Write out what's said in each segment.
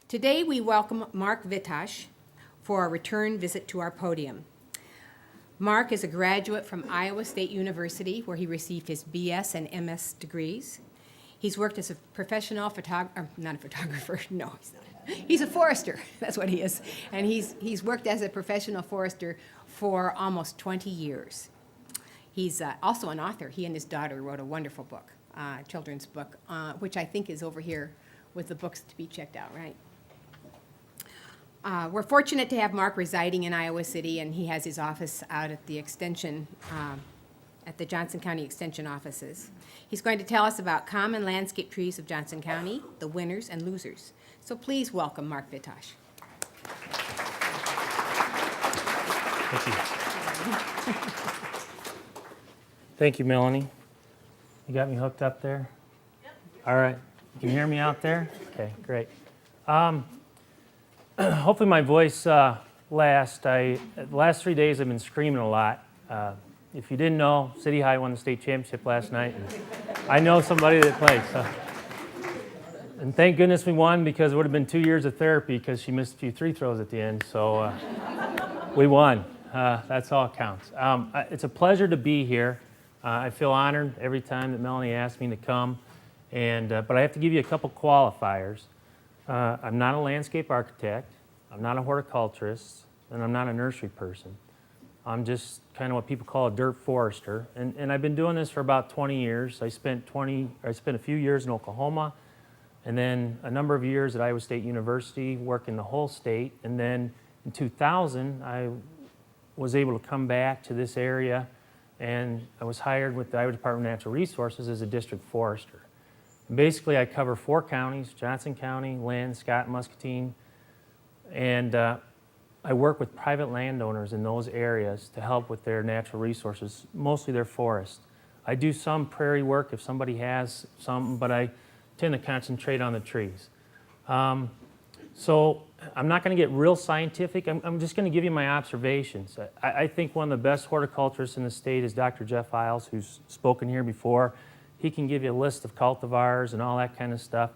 Today we welcome Mark Vitosh for a return visit to our podium. Mark is a graduate from Iowa State University, where he received his BS and MS degrees. He's worked as a professional photographer, not a photographer, no, he's not. He's a forester, that's what he is. And he's worked as a professional forester for almost 20 years. He's also an author. He and his daughter wrote a wonderful book, children's book, which I think is over here with the books to be checked out, right? We're fortunate to have Mark residing in Iowa City, and he has his office out at the Extension, at the Johnson County Extension offices. He's going to tell us about common landscape trees of Johnson County, the winners and losers. So please welcome Mark Vitosh. Thank you. Thank you, Melanie. You got me hooked up there? Yep. All right. You can hear me out there? Okay, great. Hopefully my voice lasts. The last 3 days I've been screaming a lot. If you didn't know, City High won the state championship last night. And I know somebody that plays. So. And thank goodness we won, because it would have been 2 years of therapy because she missed a few free throws at the end. So we won. That's all it counts. It's a pleasure to be here. I feel honored every time that Melanie asks me to come. But I have to give you a couple qualifiers. I'm not a landscape architect, I'm not a horticulturist, and I'm not a nursery person. I'm just kind of what people call a dirt forester. And I've been doing this for about 20 years. I spent a few years in Oklahoma, and then a number of years at Iowa State University, working the whole state. And then in 2000, I was able to come back to this area, and I was hired with the Iowa Department of Natural Resources as a district forester. And basically, I cover 4 counties: Johnson County, Lynn, Scott, and Muscatine. And I work with private landowners in those areas to help with their natural resources, mostly their forests. I do some prairie work if somebody has some, but I tend to concentrate on the trees. So I'm not going to get real scientific. I'm just going to give you my observations. I think one of the best horticulturists in the state is Dr. Jeff Isles, who's spoken here before. He can give you a list of cultivars and all that kind of stuff.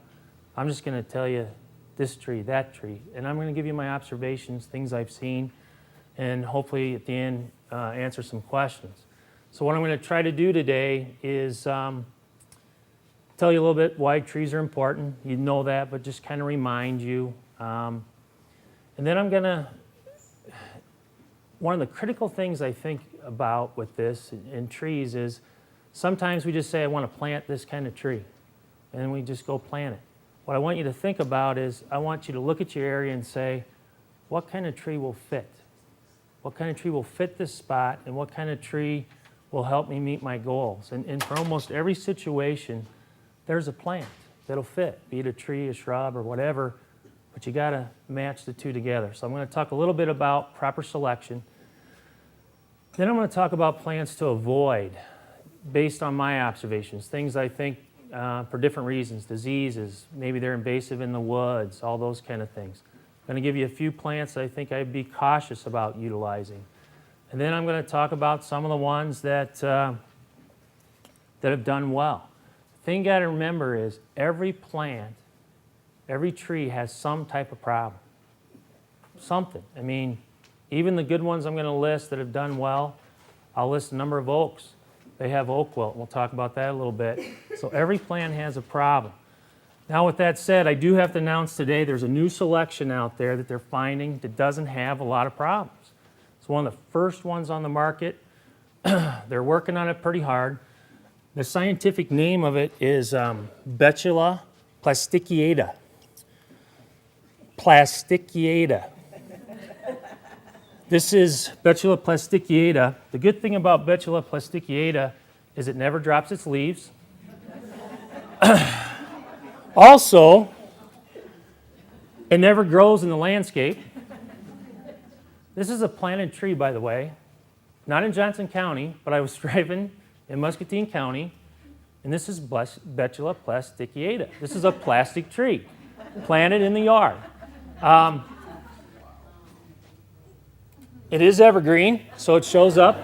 I'm just going to tell you this tree, that tree, and I'm going to give you my observations, things I've seen, and hopefully at the end answer some questions. So what I'm going to try to do today is tell you a little bit why trees are important. You know that, but just kind of remind you. And then I'm going to, one of the critical things I think about with this in trees is sometimes we just say, I want to plant this kind of tree, and we just go plant it. What I want you to think about is I want you to look at your area and say, what kind of tree will fit? What kind of tree will fit this spot, and what kind of tree will help me meet my goals? And for almost every situation, there's a plant that'll fit, be it a tree, a shrub, or whatever, but you got to match the two together. So I'm going to talk a little bit about proper selection. Then I'm going to talk about plants to avoid based on my observations, things I think for different reasons, diseases, maybe they're invasive in the woods, all those kind of things. I'm going to give you a few plants I think I'd be cautious about utilizing. And then I'm going to talk about some of the ones that have done well. The thing you got to remember is every plant, every tree has some type of problem. Something. I mean, even the good ones I'm going to list that have done well, I'll list a number of oaks. They have oak wilt. We'll talk about that a little bit. So every plant has a problem. Now with that said, I do have to announce today there's a new selection out there that they're finding that doesn't have a lot of problems. It's one of the first ones on the market. They're working on it pretty hard. The scientific name of it is Betula plastigiata. Plastigiata. This is Betula plastigiata. The good thing about Betula plastigiata is it never drops its leaves. Also, it never grows in the landscape. This is a planted tree, by the way, not in Johnson County, but I was driving in Muscatine County, and this is Betula plastigiata. This is a plastic tree planted in the yard. It is evergreen, so it shows up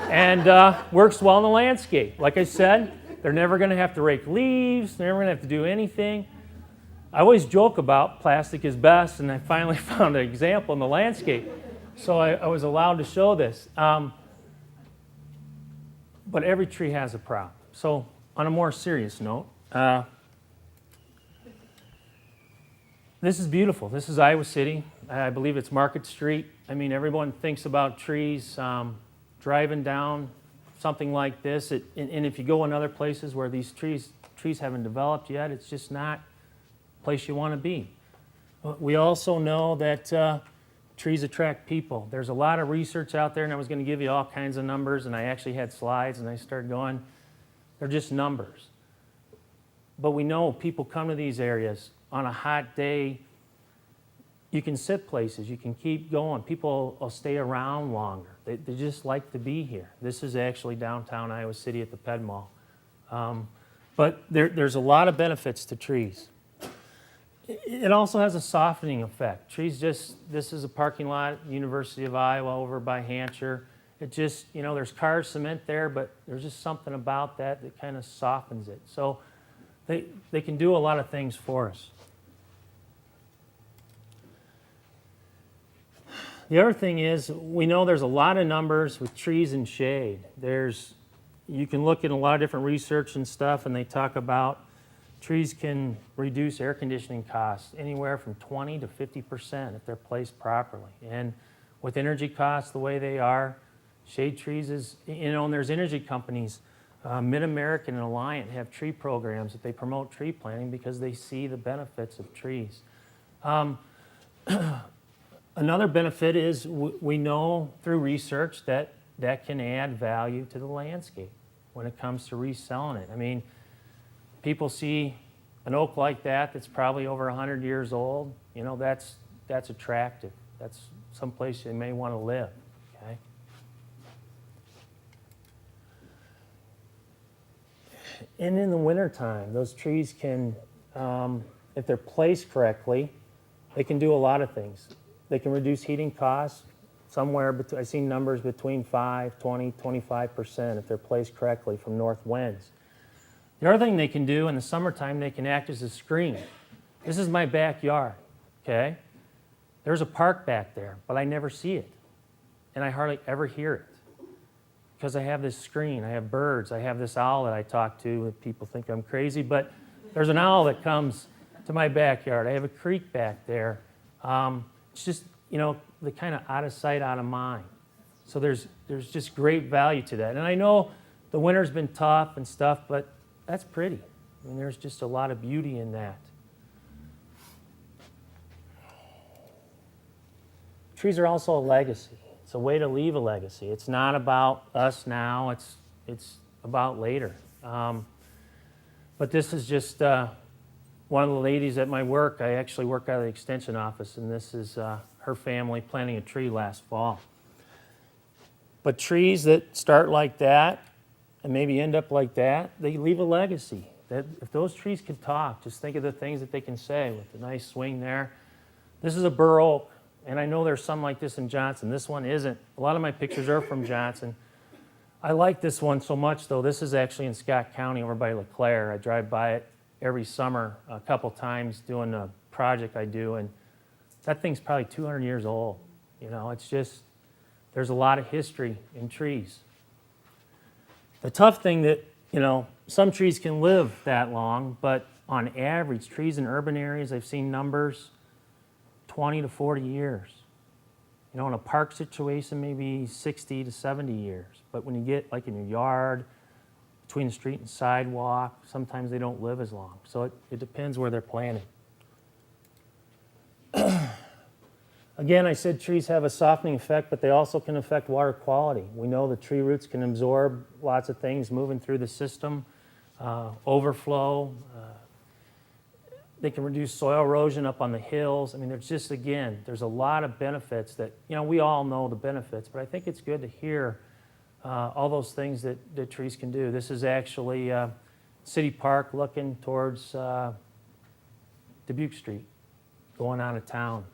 and works well in the landscape. Like I said, they're never going to have to rake leaves. They're never going to have to do anything. I always joke about plastic is best, and I finally found an example in the landscape. So I was allowed to show this. But every tree has a problem. So on a more serious note, this is beautiful. This is Iowa City. I believe it's Market Street. I mean, everyone thinks about trees. Driving down something like this, and if you go in other places where these trees haven't developed yet, it's just not a place you want to be. We also know that trees attract people. There's a lot of research out there, and I was going to give you all kinds of numbers, and I actually had slides, and I started going, they're just numbers. But we know people come to these areas on a hot day. You can sit places, you can keep going. People will stay around longer. They just like to be here. This is actually downtown Iowa City at the Ped Mall. But there's a lot of benefits to trees. It also has a softening effect. Trees this is a parking lot, University of Iowa over by Hampshire. It just, there's cars, cement there, but there's just something about that kind of softens it. So they can do a lot of things for us. The other thing is, we know there's a lot of numbers with trees and shade. You can look at a lot of different research and stuff, and they talk about trees can reduce air conditioning costs anywhere from 20 to 50% if they're placed properly. And with energy costs the way they are, shade trees is, and there's energy companies, Mid-American and Alliant have tree programs that they promote tree planting because they see the benefits of trees. Another benefit is we know through research that can add value to the landscape when it comes to reselling it. I mean, people see an oak like that that's probably over 100 years old. That's attractive. That's someplace they may want to live. Okay. And in the wintertime, those trees can, if they're placed correctly, they can do a lot of things. They can reduce heating costs somewhere between, I've seen numbers between 5, 20, 25% if they're placed correctly from north winds. The other thing they can do in the summertime, they can act as a screen. This is my backyard, okay? There's a park back there, but I never see it. And I hardly ever hear it because I have this screen. I have birds. I have this owl that I talk to. People think I'm crazy, but there's an owl that comes to my backyard. I have a creek back there. It's just, the kind of out of sight, out of mind. So there's just great value to that. And I know the winter's been tough and stuff, but that's pretty. I mean, there's just a lot of beauty in that. Trees are also a legacy. It's a way to leave a legacy. It's not about us now. It's about later. But this is just one of the ladies at my work. I actually work out of the extension office, and this is her family planting a tree last fall. But trees that start like that and maybe end up like that, they leave a legacy. That if those trees could talk, just think of the things that they can say with the nice swing there. This is a Bur Oak, and I know there's some like this in Johnson. This one isn't. A lot of my pictures are from Johnson. I like this one so much, though. This is actually in Scott County over by LeClaire. I drive by it every summer a couple times doing a project I do, and that thing's probably 200 years old. It's just, there's a lot of history in trees. The tough thing that, some trees can live that long, but on average, trees in urban areas, I've seen numbers 20 to 40 years. In a park situation, maybe 60 to 70 years. But when you get like in your yard, between the street and sidewalk, sometimes they don't live as long. So it depends where they're planted. Again, I said trees have a softening effect, but they also can affect water quality. We know the tree roots can absorb lots of things moving through the system, overflow. They can reduce soil erosion up on the hills. I mean, there's a lot of benefits that, we all know the benefits, but I think it's good to hear all those things that trees can do. This is actually City Park looking towards Dubuque Street, going out of town.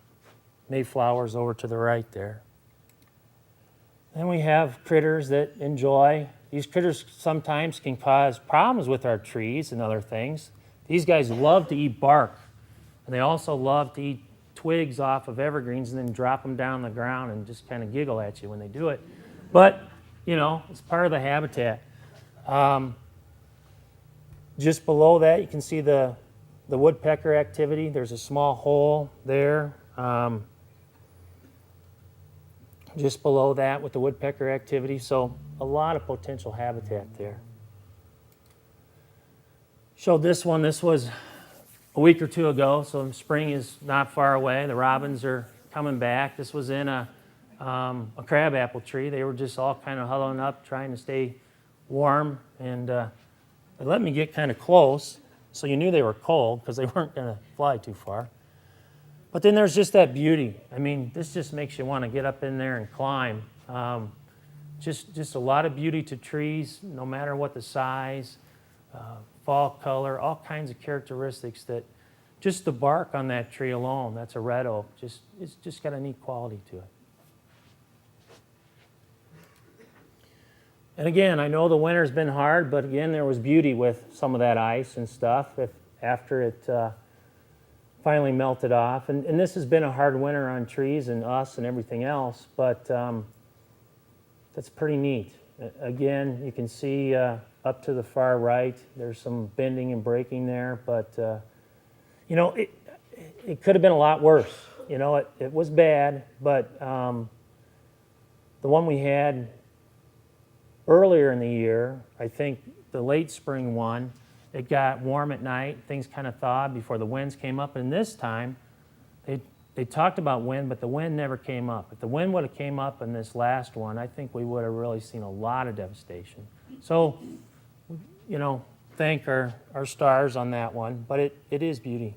Mayflower's over to the right there. Then we have critters that enjoy. These critters sometimes can cause problems with our trees and other things. These guys love to eat bark. And they also love to eat twigs off of evergreens and then drop them down on the ground and just kind of giggle at you when they do it. But, you know, it's part of the habitat. Just below that, you can see the woodpecker activity. There's a small hole there. Just below that with the woodpecker activity. So a lot of potential habitat there. Showed this one. This was a week or two ago, so spring is not far away. The robins are coming back. This was in a crabapple tree. They were just all kind of huddling up, trying to stay warm, and they let me get kind of close, so you knew they were cold because they weren't going to fly too far. But then there's just that beauty. I mean, this just makes you want to get up in there and climb. Just a lot of beauty to trees, no matter what the size, fall color, all kinds of characteristics that just the bark on that tree alone, that's a red oak, it's just got a neat quality to it. And again, I know the winter's been hard, but again, there was beauty with some of that ice and stuff after it finally melted off. And this has been a hard winter on trees and us and everything else, but that's pretty neat. Again, you can see up to the far right, there's some bending and breaking there, but you know, it could have been a lot worse. You know, it was bad, but the one we had earlier in the year, I think the late spring one, it got warm at night, things kind of thawed before the winds came up, and this time they talked about wind, but the wind never came up. If the wind would have came up in this last one, I think we would have really seen a lot of devastation. So, you know, thank our stars on that one, but it is beauty.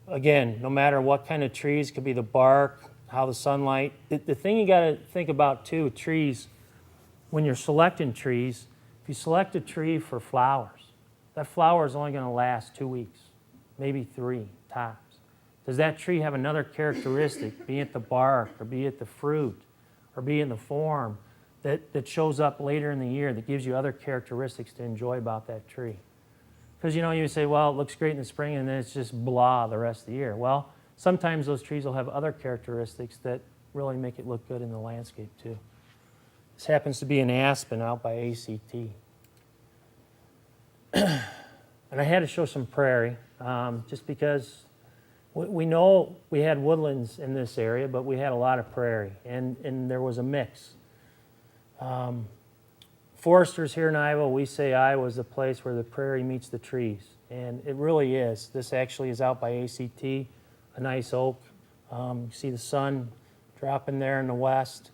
Again, no matter what kind of trees, could be the bark, how the sunlight. The thing you got to think about too with trees, when you're selecting trees, if you select a tree for flowers, that flower is only going to last 2 weeks, maybe 3 tops. Does that tree have another characteristic, be it the bark, or be it the fruit, or be it the form, that shows up later in the year that gives you other characteristics to enjoy about that tree? Because, you know, you say, well, it looks great in the spring and then it's just blah the rest of the year. Well, sometimes those trees will have other characteristics that really make it look good in the landscape too. This happens to be an aspen out by ACT. And I had to show some prairie just because we know we had woodlands in this area, but we had a lot of prairie, and there was a mix. Foresters here in Iowa, we say Iowa is the place where the prairie meets the trees, and it really is. This actually is out by ACT, a nice oak. You see the sun dropping there in the west,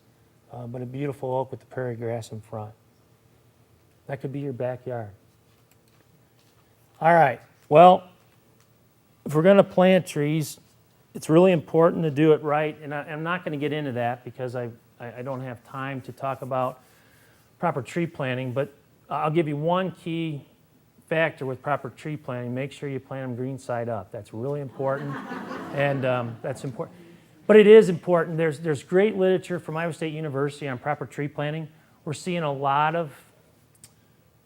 but a beautiful oak with the prairie grass in front. That could be your backyard. All right, well, if we're going to plant trees, it's really important to do it right, and I'm not going to get into that because I don't have time to talk about proper tree planting, but I'll give you one key factor with proper tree planting. Make sure you plant them green side up. That's really important, and that's important. But it is important. There's great literature from Iowa State University on proper tree planting. We're seeing a lot of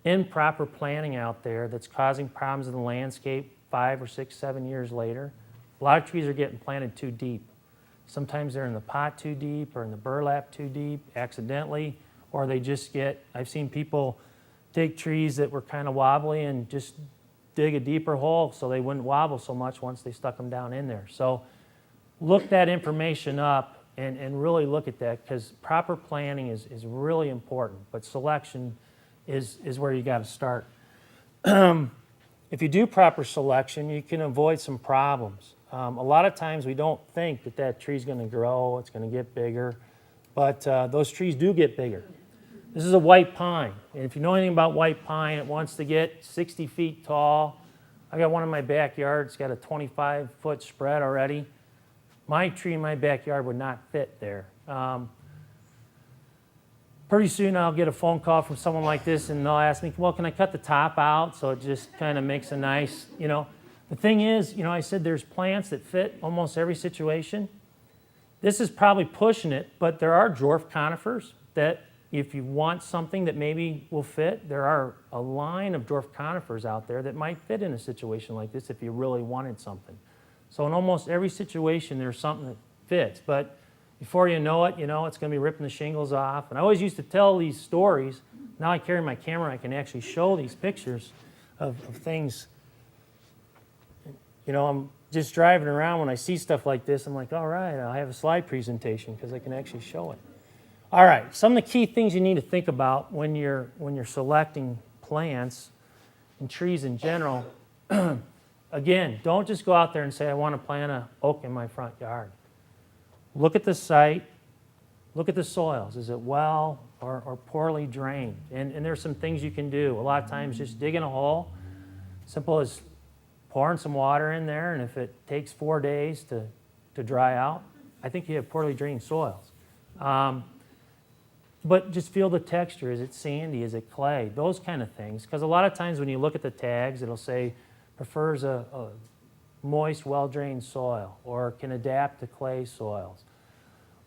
improper planting out there that's causing problems in the landscape 5 or 6, 7 years later. A lot of trees are getting planted too deep. Sometimes they're in the pot too deep or in the burlap too deep accidentally, or they just get, I've seen people take trees that were kind of wobbly and just dig a deeper hole so they wouldn't wobble so much once they stuck them down in there. So look that information up and really look at that, because proper planting is really important, but selection is where you got to start. If you do proper selection, you can avoid some problems. A lot of times we don't think that tree's going to grow, it's going to get bigger, but those trees do get bigger. This is a white pine, and if you know anything about white pine, it wants to get 60 feet tall. I got one in my backyard, it's got a 25-foot spread already. My tree in my backyard would not fit there. Pretty soon I'll get a phone call from someone like this and they'll ask me, well, can I cut the top out so it just kind of makes a nice, you know. The thing is, you know, I said there's plants that fit almost every situation. This is probably pushing it, but there are dwarf conifers that if you want something that maybe will fit, there are a line of dwarf conifers out there that might fit in a situation like this if you really wanted something. So in almost every situation, there's something that fits. But before you know it, it's going to be ripping the shingles off. And I always used to tell these stories. Now I carry my camera, I can actually show these pictures of things. I'm just driving around when I see stuff like this. I'm like, all right, I'll have a slide presentation because I can actually show it. All right, some of the key things you need to think about when you're selecting plants and trees in general. Again, don't just go out there and say, I want to plant an oak in my front yard. Look at the site. Look at the soils. Is it well or poorly drained? And there's some things you can do. A lot of times just digging a hole, simple as pouring some water in there, and if it takes 4 days to dry out, I think you have poorly drained soils. But just feel the texture. Is it sandy? Is it clay? Those kind of things. Because a lot of times when you look at the tags, it'll say prefers a moist, well-drained soil or can adapt to clay soils.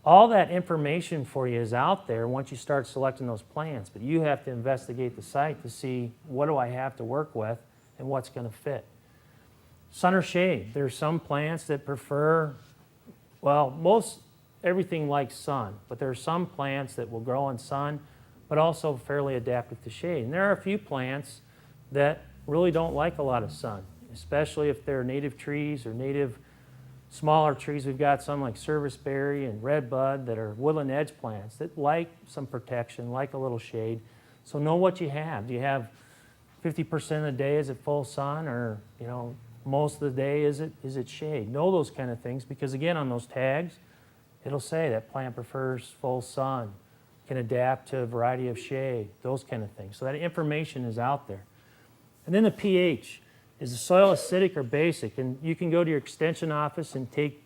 All that information for you is out there once you start selecting those plants, but you have to investigate the site to see what do I have to work with and what's going to fit. Sun or shade. There's some plants that prefer, everything likes sun, but there are some plants that will grow in sun, but also fairly adaptive to shade. And there are a few plants that really don't like a lot of sun, especially if they're native trees or native smaller trees. We've got some like Serviceberry and Redbud that are woodland edge plants that like some protection, like a little shade. So know what you have. Do you have 50% of the day is it full sun, or most of the day is it shade? Know those kind of things, because again, on those tags, it'll say that plant prefers full sun, can adapt to a variety of shade, those kind of things. So that information is out there. And then the pH. Is the soil acidic or basic? And you can go to your extension office and take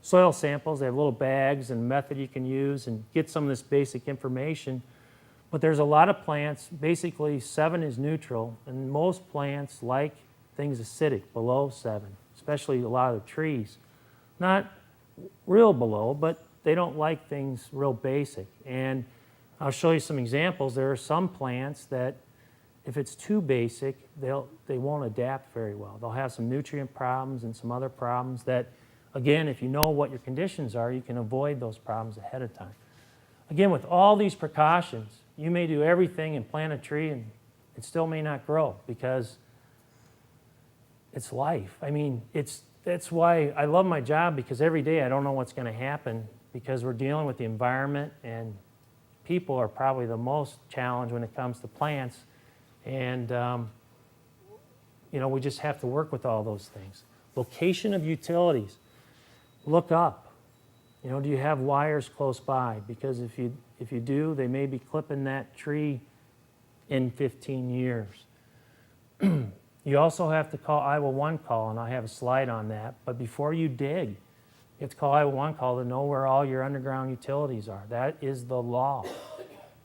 soil samples. They have little bags and method you can use and get some of this basic information. But there's a lot of plants, basically 7 is neutral, and most plants like things acidic, below 7, especially a lot of the trees. Not real below, but they don't like things real basic. And I'll show you some examples. There are some plants that if it's too basic, they won't adapt very well. They'll have some nutrient problems and some other problems that, again, if you know what your conditions are, you can avoid those problems ahead of time. Again, with all these precautions, you may do everything and plant a tree and it still may not grow because it's life. I mean, that's why I love my job, because every day I don't know what's going to happen, because we're dealing with the environment, and people are probably the most challenged when it comes to plants. And, we just have to work with all those things. Location of utilities. Look up. Do you have wires close by? Because if you do, they may be clipping that tree in 15 years. You also have to call Iowa One Call, and I have a slide on that. But before you dig, you have to call Iowa One Call to know where all your underground utilities are. That is the law.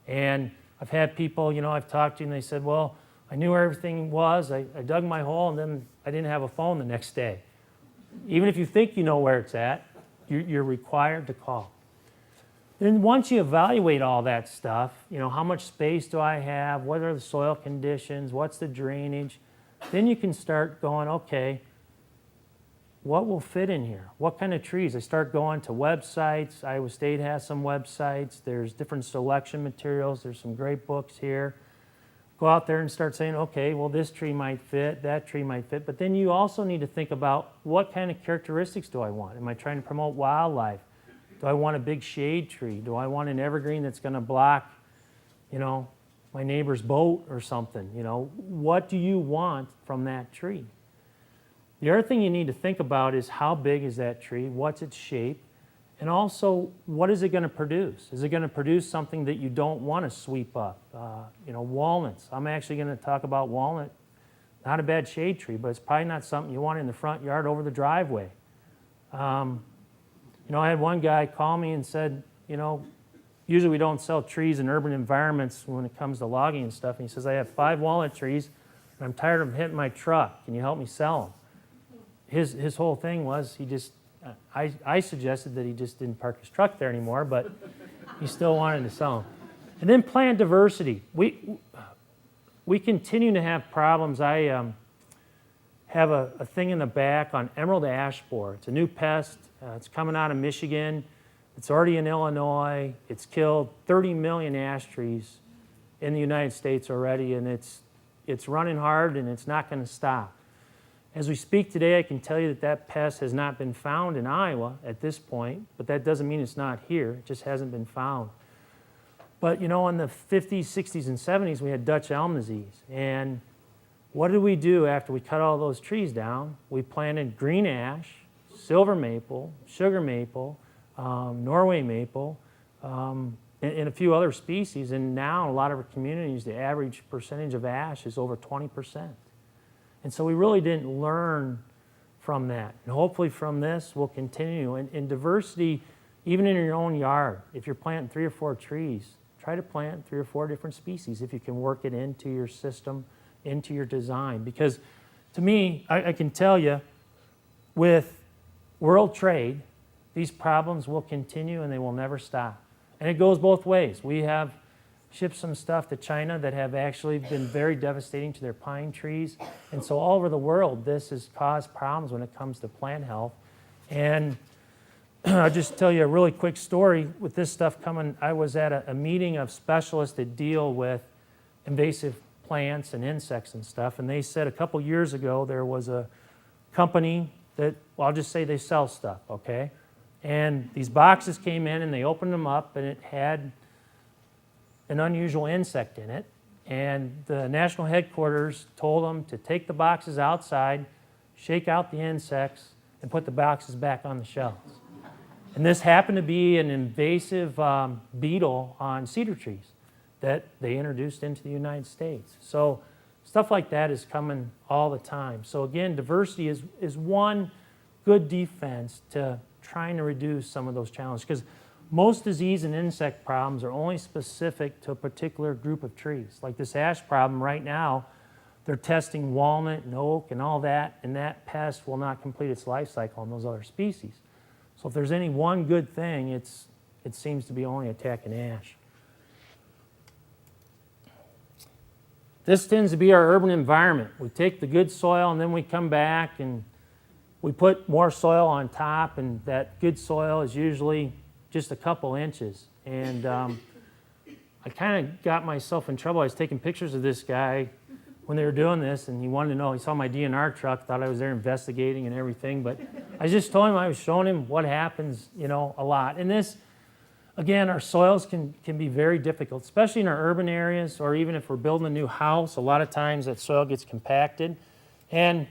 And I've had people, I've talked to, and they said, well, I knew where everything was. I dug my hole, and then I didn't have a phone the next day. Even if you think you know where it's at, you're required to call. Then once you evaluate all that stuff, how much space do I have? What are the soil conditions? What's the drainage? Then you can start going, okay, what will fit in here? What kind of trees? I start going to websites. Iowa State has some websites. There's different selection materials. There's some great books here. Go out there and start saying, okay, well, this tree might fit, that tree might fit. But then you also need to think about, what kind of characteristics do I want? Am I trying to promote wildlife? Do I want a big shade tree? Do I want an evergreen that's going to block, my neighbor's boat or something? What do you want from that tree? The other thing you need to think about is, how big is that tree? What's its shape? And also, what is it going to produce? Is it going to produce something that you don't want to sweep up? Walnuts. I'm actually going to talk about walnut. Not a bad shade tree, but it's probably not something you want in the front yard over the driveway. I had one guy call me and said, usually we don't sell trees in urban environments when it comes to logging and stuff. And he says, I have 5 walnut trees, and I'm tired of them hitting my truck. Can you help me sell them? His whole thing was, I suggested that he just didn't park his truck there anymore, but he still wanted to sell them. And then plant diversity. We continue to have problems. I have a thing in the back on emerald ash borer. It's a new pest. It's coming out of Michigan. It's already in Illinois. It's killed 30 million ash trees in the United States already, and it's running hard, and it's not going to stop. As we speak today, I can tell you that pest has not been found in Iowa at this point, but that doesn't mean it's not here. It just hasn't been found. But in the 50s, 60s, and 70s, we had Dutch elm disease. And what did we do after we cut all those trees down? We planted green ash, silver maple, sugar maple, Norway maple, and a few other species. And now in a lot of our communities, the average percentage of ash is over 20%. And so we really didn't learn from that. And hopefully from this, we'll continue. And diversity, even in your own yard, if you're planting 3 or 4 trees, try to plant 3 or 4 different species if you can work it into your system, into your design. Because to me, I can tell you, with world trade, these problems will continue and they will never stop. And it goes both ways. We have shipped some stuff to China that have actually been very devastating to their pine trees. And so all over the world, this has caused problems when it comes to plant health. And I'll just tell you a really quick story with this stuff coming. I was at a meeting of specialists that deal with invasive plants and insects and stuff, and they said a couple years ago there was a company that, well, I'll just say they sell stuff, okay? And these boxes came in and they opened them up and it had an unusual insect in it, and the national headquarters told them to take the boxes outside, shake out the insects, and put the boxes back on the shelves. And this happened to be an invasive beetle on cedar trees that they introduced into the United States. So stuff like that is coming all the time. So again, diversity is one good defense to trying to reduce some of those challenges, because most disease and insect problems are only specific to a particular group of trees. Like this ash problem right now, they're testing walnut and oak and all that, and that pest will not complete its life cycle on those other species. So if there's any one good thing, it seems to be only attacking ash. This tends to be our urban environment. We take the good soil and then we come back and we put more soil on top, and that good soil is usually just a couple inches. And I kind of got myself in trouble. I was taking pictures of this guy when they were doing this, and he wanted to know. He saw my DNR truck, thought I was there investigating and everything. But I just told him, I was showing him what happens, a lot. And this, again, our soils can be very difficult, especially in our urban areas, or even if we're building a new house. A lot of times that soil gets compacted. And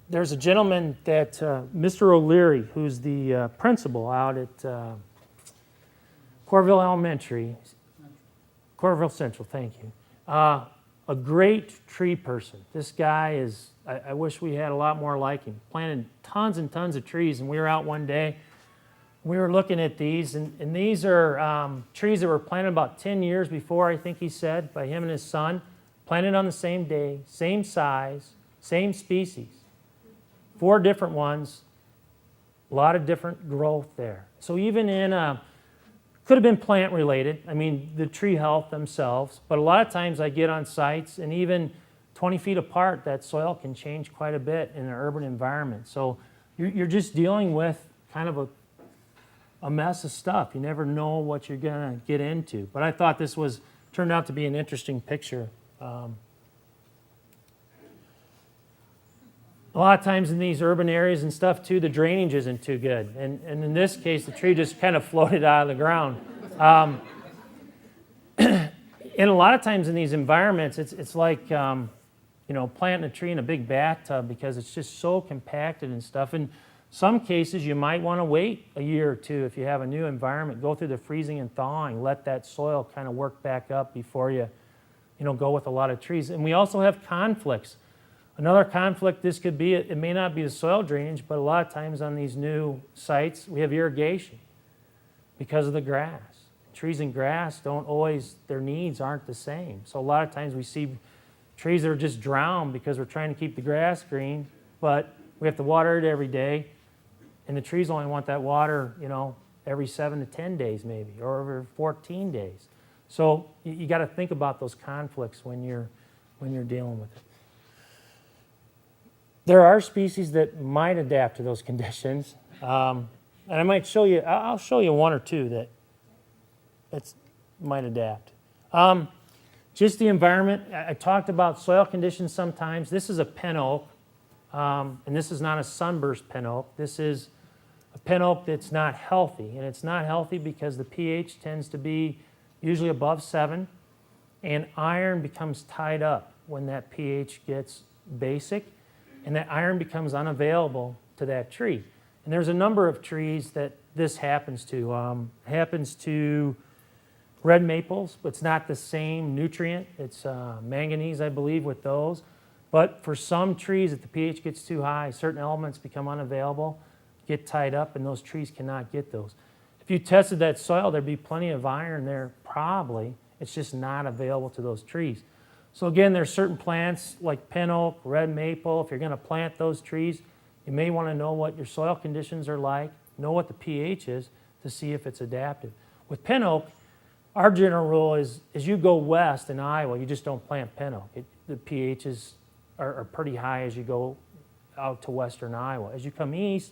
there's a gentleman that, Mr. O'Leary, who's the principal out at Corville Elementary, Corville Central, thank you. A great tree person. This guy is, I wish we had a lot more like him. Planted tons and tons of trees, and we were out one day. We were looking at these, and these are trees that were planted about 10 years before, I think he said, by him and his son. Planted on the same day, same size, same species. 4 different ones, a lot of different growth there. So even in could have been plant related, I mean the tree health themselves, but a lot of times I get on sites and even 20 feet apart, that soil can change quite a bit in an urban environment. So you're just dealing with kind of a mess of stuff. You never know what you're gonna get into. But I thought this turned out to be an interesting picture. A lot of times in these urban areas and stuff too, the drainage isn't too good. And in this case, the tree just kind of floated out of the ground. And a lot of times in these environments, it's like, planting a tree in a big bathtub, because it's just so compacted and stuff. In some cases, you might want to wait a year or two if you have a new environment, go through the freezing and thawing, let that soil kind of work back up before you go with a lot of trees. And we also have conflicts. Another conflict this could be, it may not be the soil drainage, but a lot of times on these new sites, we have irrigation because of the grass. Trees and grass don't always, their needs aren't the same. So a lot of times we see trees that are just drowned because we're trying to keep the grass green, but we have to water it every day, and the trees only want that water, every 7 to 10 days maybe, or every 14 days. So you got to think about those conflicts when you're dealing with it. There are species that might adapt to those conditions, and I might show you. I'll show you one or two that might adapt. Just the environment. I talked about soil conditions sometimes. This is a pin oak, and this is not a sunburst pin oak. This is a pin oak that's not healthy, and it's not healthy because the pH tends to be usually above 7, and iron becomes tied up when that pH gets basic, and that iron becomes unavailable to that tree. And there's a number of trees that this happens to. Happens to red maples, but it's not the same nutrient. It's manganese, I believe, with those. But for some trees, if the pH gets too high, certain elements become unavailable, get tied up, and those trees cannot get those. If you tested that soil, there'd be plenty of iron there, probably. It's just not available to those trees. So again, there's certain plants like pin oak, red maple. If you're going to plant those trees, you may want to know what your soil conditions are like, know what the pH is to see if it's adaptive. With pin oak, our general rule is as you go west in Iowa, you just don't plant pin oak. The pHs are pretty high as you go out to western Iowa. As you come east,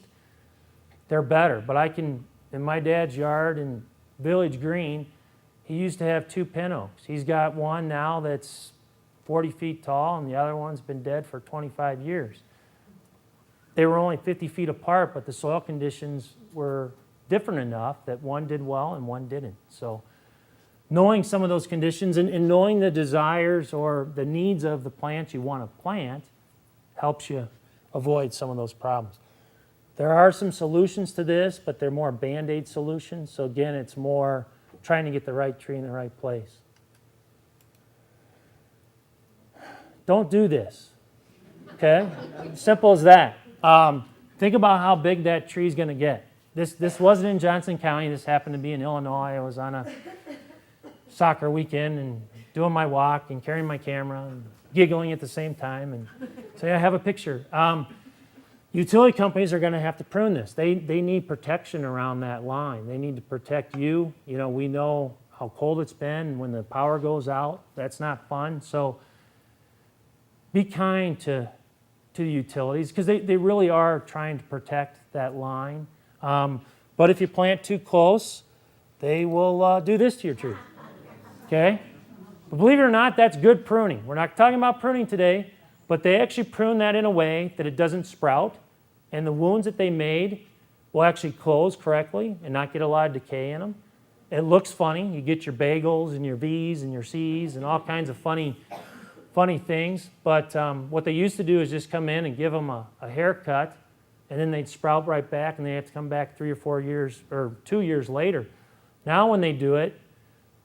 they're better. But in my dad's yard in Village Green, he used to have 2 pin oaks. He's got one now that's 40 feet tall, and the other one's been dead for 25 years. They were only 50 feet apart, but the soil conditions were different enough that one did well and one didn't. So knowing some of those conditions and knowing the desires or the needs of the plants you want to plant helps you avoid some of those problems. There are some solutions to this, but they're more Band-Aid solutions. So again, it's more trying to get the right tree in the right place. Don't do this, okay? Simple as that. Think about how big that tree is going to get. This wasn't in Johnson County. This happened to be in Illinois. I was on a soccer weekend and doing my walk and carrying my camera and giggling at the same time. And so I have a picture. Utility companies are going to have to prune this. They need protection around that line. They need to protect you. You know, we know how cold it's been, and when the power goes out, that's not fun. So be kind to the utilities because they really are trying to protect that line. But if you plant too close, they will do this to your tree. Okay? But believe it or not, that's good pruning. We're not talking about pruning today, but they actually prune that in a way that it doesn't sprout, and the wounds that they made will actually close correctly and not get a lot of decay in them. It looks funny. You get your bagels and your V's and your C's and all kinds of funny things, but what they used to do is just come in and give them a haircut, and then they'd sprout right back, and they have to come back 3 or 4 years or 2 years later. Now when they do it,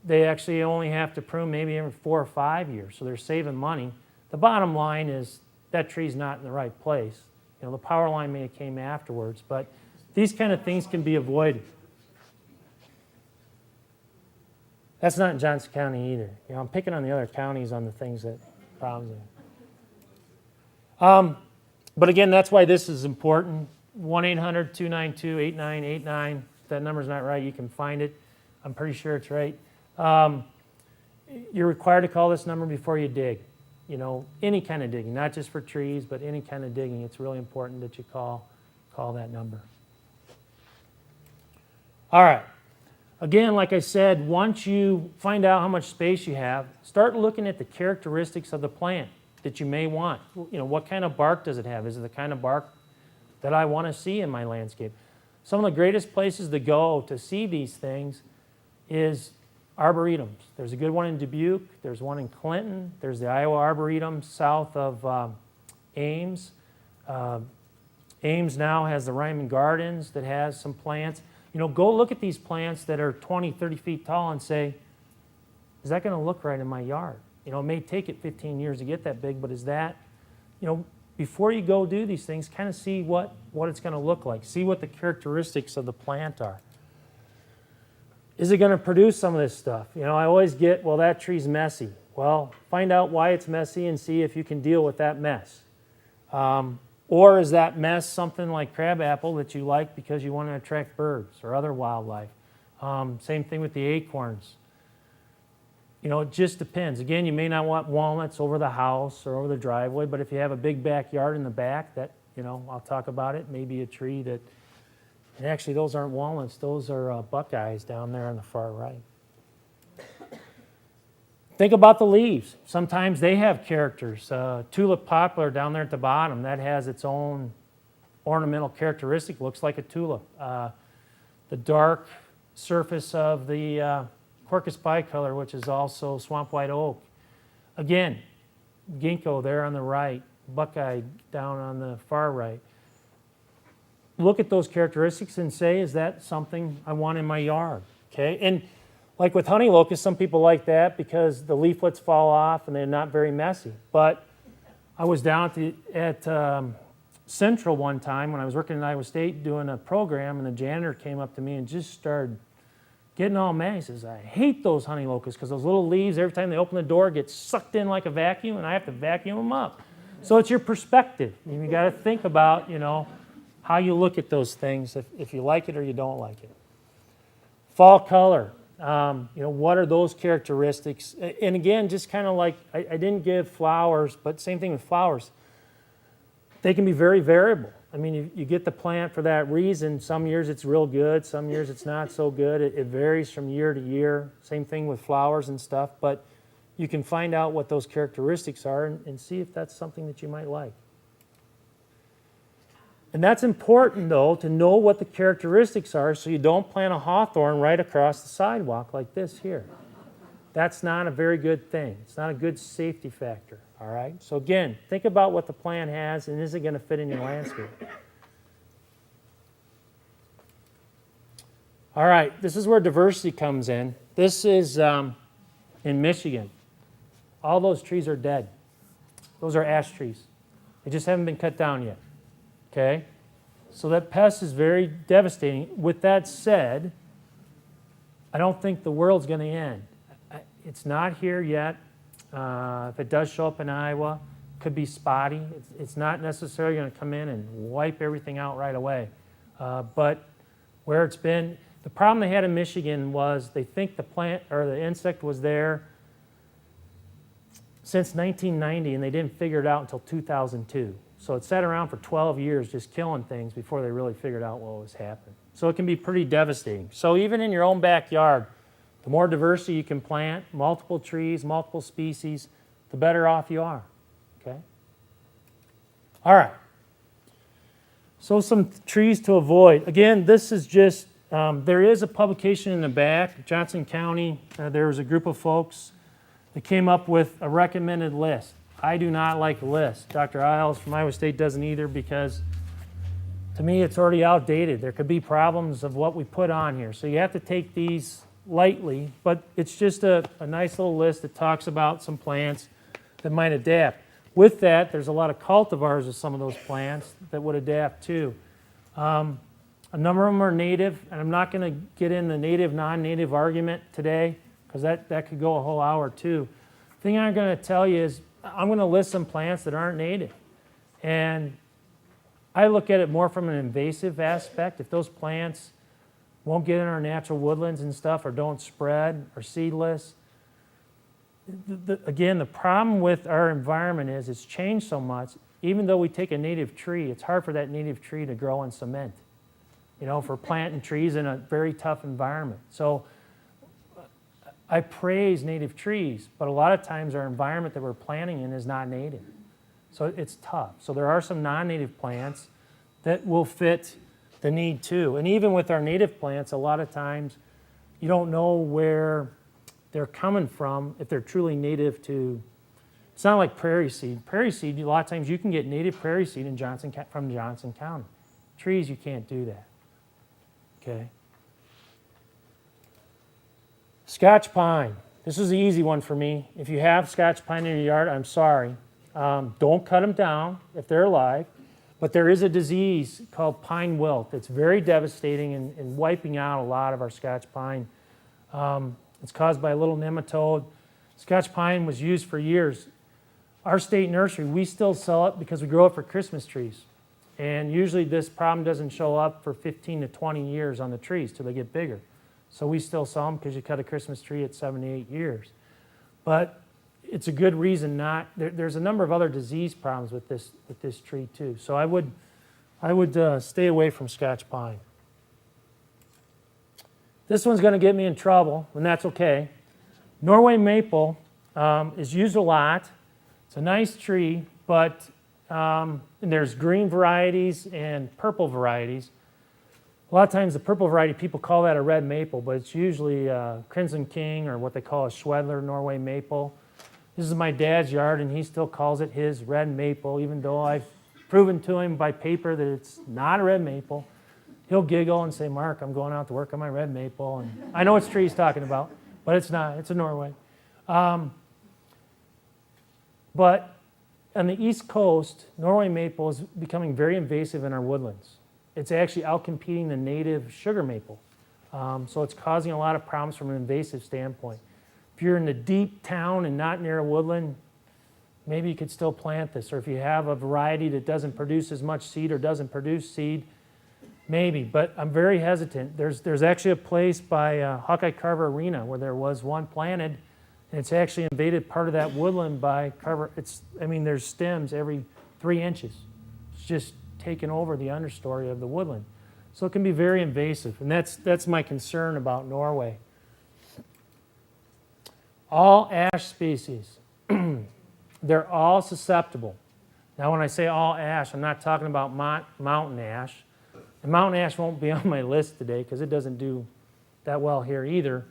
they actually only have to prune maybe every 4 or 5 years, so they're saving money. The bottom line is that tree's not in the right place. You know, the power line may have came afterwards, but these kind of things can be avoided. That's not in Johnson County either. You know, I'm picking on the other counties on the things that problems are. But again, that's why this is important. 1-800-292-8989. If that number's not right, you can find it. I'm pretty sure it's right. You're required to call this number before you dig. You know, any kind of digging, not just for trees, but any kind of digging. It's really important that you call that number. All right. Again, like I said, once you find out how much space you have, start looking at the characteristics of the plant that you may want. You know, what kind of bark does it have? Is it the kind of bark that I want to see in my landscape? Some of the greatest places to go to see these things is arboretums. There's a good one in Dubuque. There's one in Clinton. There's the Iowa Arboretum south of Ames. Ames now has the Ryman Gardens that has some plants. You know, go look at these plants that are 20, 30 feet tall and say, is that going to look right in my yard? You know, it may take it 15 years to get that big, but is that, you know, before you go do these things, kind of see what it's going to look like. See what the characteristics of the plant are. Is it going to produce some of this stuff? You know, I always get, well, that tree's messy. Well, find out why it's messy and see if you can deal with that mess. Or is that mess something like crabapple that you like because you want to attract birds or other wildlife? Same thing with the acorns. You know, it just depends. Again, you may not want walnuts over the house or over the driveway, but if you have a big backyard in the back, that, you know, I'll talk about it, maybe a tree that, and actually those aren't walnuts, those are buckeyes down there on the far right. Think about the leaves. Sometimes they have characters. Tulip poplar down there at the bottom, that has its own ornamental characteristic, looks like a tulip. The dark surface of the Quercus bicolor, which is also swamp white oak. Again, ginkgo there on the right, buckeye down on the far right. Look at those characteristics and say, is that something I want in my yard? Okay, and like with honeylocust, some people like that because the leaflets fall off and they're not very messy. But I was down at Central one time when I was working at Iowa State doing a program, and the janitor came up to me and just started getting all mad. He says, I hate those honeylocusts because those little leaves, every time they open the door, get sucked in like a vacuum, and I have to vacuum them up. So it's your perspective. You got to think about, you know, how you look at those things, if you like it or you don't like it. Fall color. You know, what are those characteristics? And again, just kind of like, I didn't give flowers, but same thing with flowers. They can be very variable. I mean, you get the plant for that reason. Some years it's real good, some years it's not so good. It varies from year to year. Same thing with flowers and stuff, but you can find out what those characteristics are and see if that's something that you might like. And that's important, though, to know what the characteristics are so you don't plant a hawthorn right across the sidewalk like this here. That's not a very good thing. It's not a good safety factor, all right? So again, think about what the plant has and is it going to fit in your landscape. All right, this is where diversity comes in. This is in Michigan. All those trees are dead. Those are ash trees. They just haven't been cut down yet. Okay, so that pest is very devastating. With that said, I don't think the world's going to end. It's not here yet. If it does show up in Iowa, it could be spotty. It's not necessarily going to come in and wipe everything out right away. But where it's been, the problem they had in Michigan was they think the plant or the insect was there since 1990, and they didn't figure it out until 2002. So it sat around for 12 years just killing things before they really figured out what was happening. So it can be pretty devastating. So even in your own backyard, the more diversity you can plant, multiple trees, multiple species, the better off you are. Okay? All right. So some trees to avoid. Again, this is just, there is a publication in the back. Johnson County, there was a group of folks that came up with a recommended list. I do not like a list. Dr. Isles from Iowa State doesn't either because to me it's already outdated. There could be problems of what we put on here. So you have to take these lightly, but it's just a nice little list that talks about some plants that might adapt. With that, there's a lot of cultivars of some of those plants that would adapt too. A number of them are native, and I'm not going to get in the native, non-native argument today because that could go a whole hour too. The thing I'm going to tell you is I'm going to list some plants that aren't native. And I look at it more from an invasive aspect. If those plants won't get in our natural woodlands and stuff or don't spread or seedless, again, the problem with our environment is it's changed so much. Even though we take a native tree, it's hard for that native tree to grow in cement, you know, for planting trees in a very tough environment. So I praise native trees, but a lot of times our environment that we're planting in is not native. So it's tough. So there are some non-native plants that will fit the need too. And even with our native plants, a lot of times you don't know where they're coming from if they're truly native to, it's not like prairie seed. Prairie seed, a lot of times you can get native prairie seed in from Johnson County. Trees, you can't do that. Okay. Scotch pine. This is the easy one for me. If you have Scotch pine in your yard, I'm sorry. Don't cut them down if they're alive. But there is a disease called pine wilt. It's very devastating and wiping out a lot of our Scotch pine. It's caused by a little nematode. Scotch pine was used for years. Our state nursery, we still sell it because we grow it for Christmas trees. And usually this problem doesn't show up for 15 to 20 years on the trees till they get bigger. So we still sell them because you cut a Christmas tree at 7 to 8 years. but it's a good reason not. There's a number of other disease problems with this tree too. So I would stay away from Scotch pine. This one's going to get me in trouble, and that's okay. Norway maple is used a lot. It's a nice tree, but and there's green varieties and purple varieties. A lot of times the purple variety, people call that a red maple, but it's usually Crimson King or what they call a Schwedler Norway maple. This is my dad's yard, and he still calls it his red maple, even though I've proven to him by paper that it's not a red maple. He'll giggle and say, Mark, I'm going out to work on my red maple. And I know which tree he's talking about, but it's not. It's a Norway. But on the East Coast, Norway maple is becoming very invasive in our woodlands. It's actually outcompeting the native sugar maple. So it's causing a lot of problems from an invasive standpoint. If you're in the deep town and not near a woodland, maybe you could still plant this. Or if you have a variety that doesn't produce as much seed or doesn't produce seed, maybe. But I'm very hesitant. There's actually a place by Hawkeye Carver Arena where there was one planted, and it's actually invaded part of that woodland by Carver. There's stems every 3 inches. It's just taken over the understory of the woodland. So it can be very invasive, and that's my concern about Norway. All ash species, they're all susceptible. Now when I say all ash, I'm not talking about mountain ash. And mountain ash won't be on my list today because it doesn't do that well here either.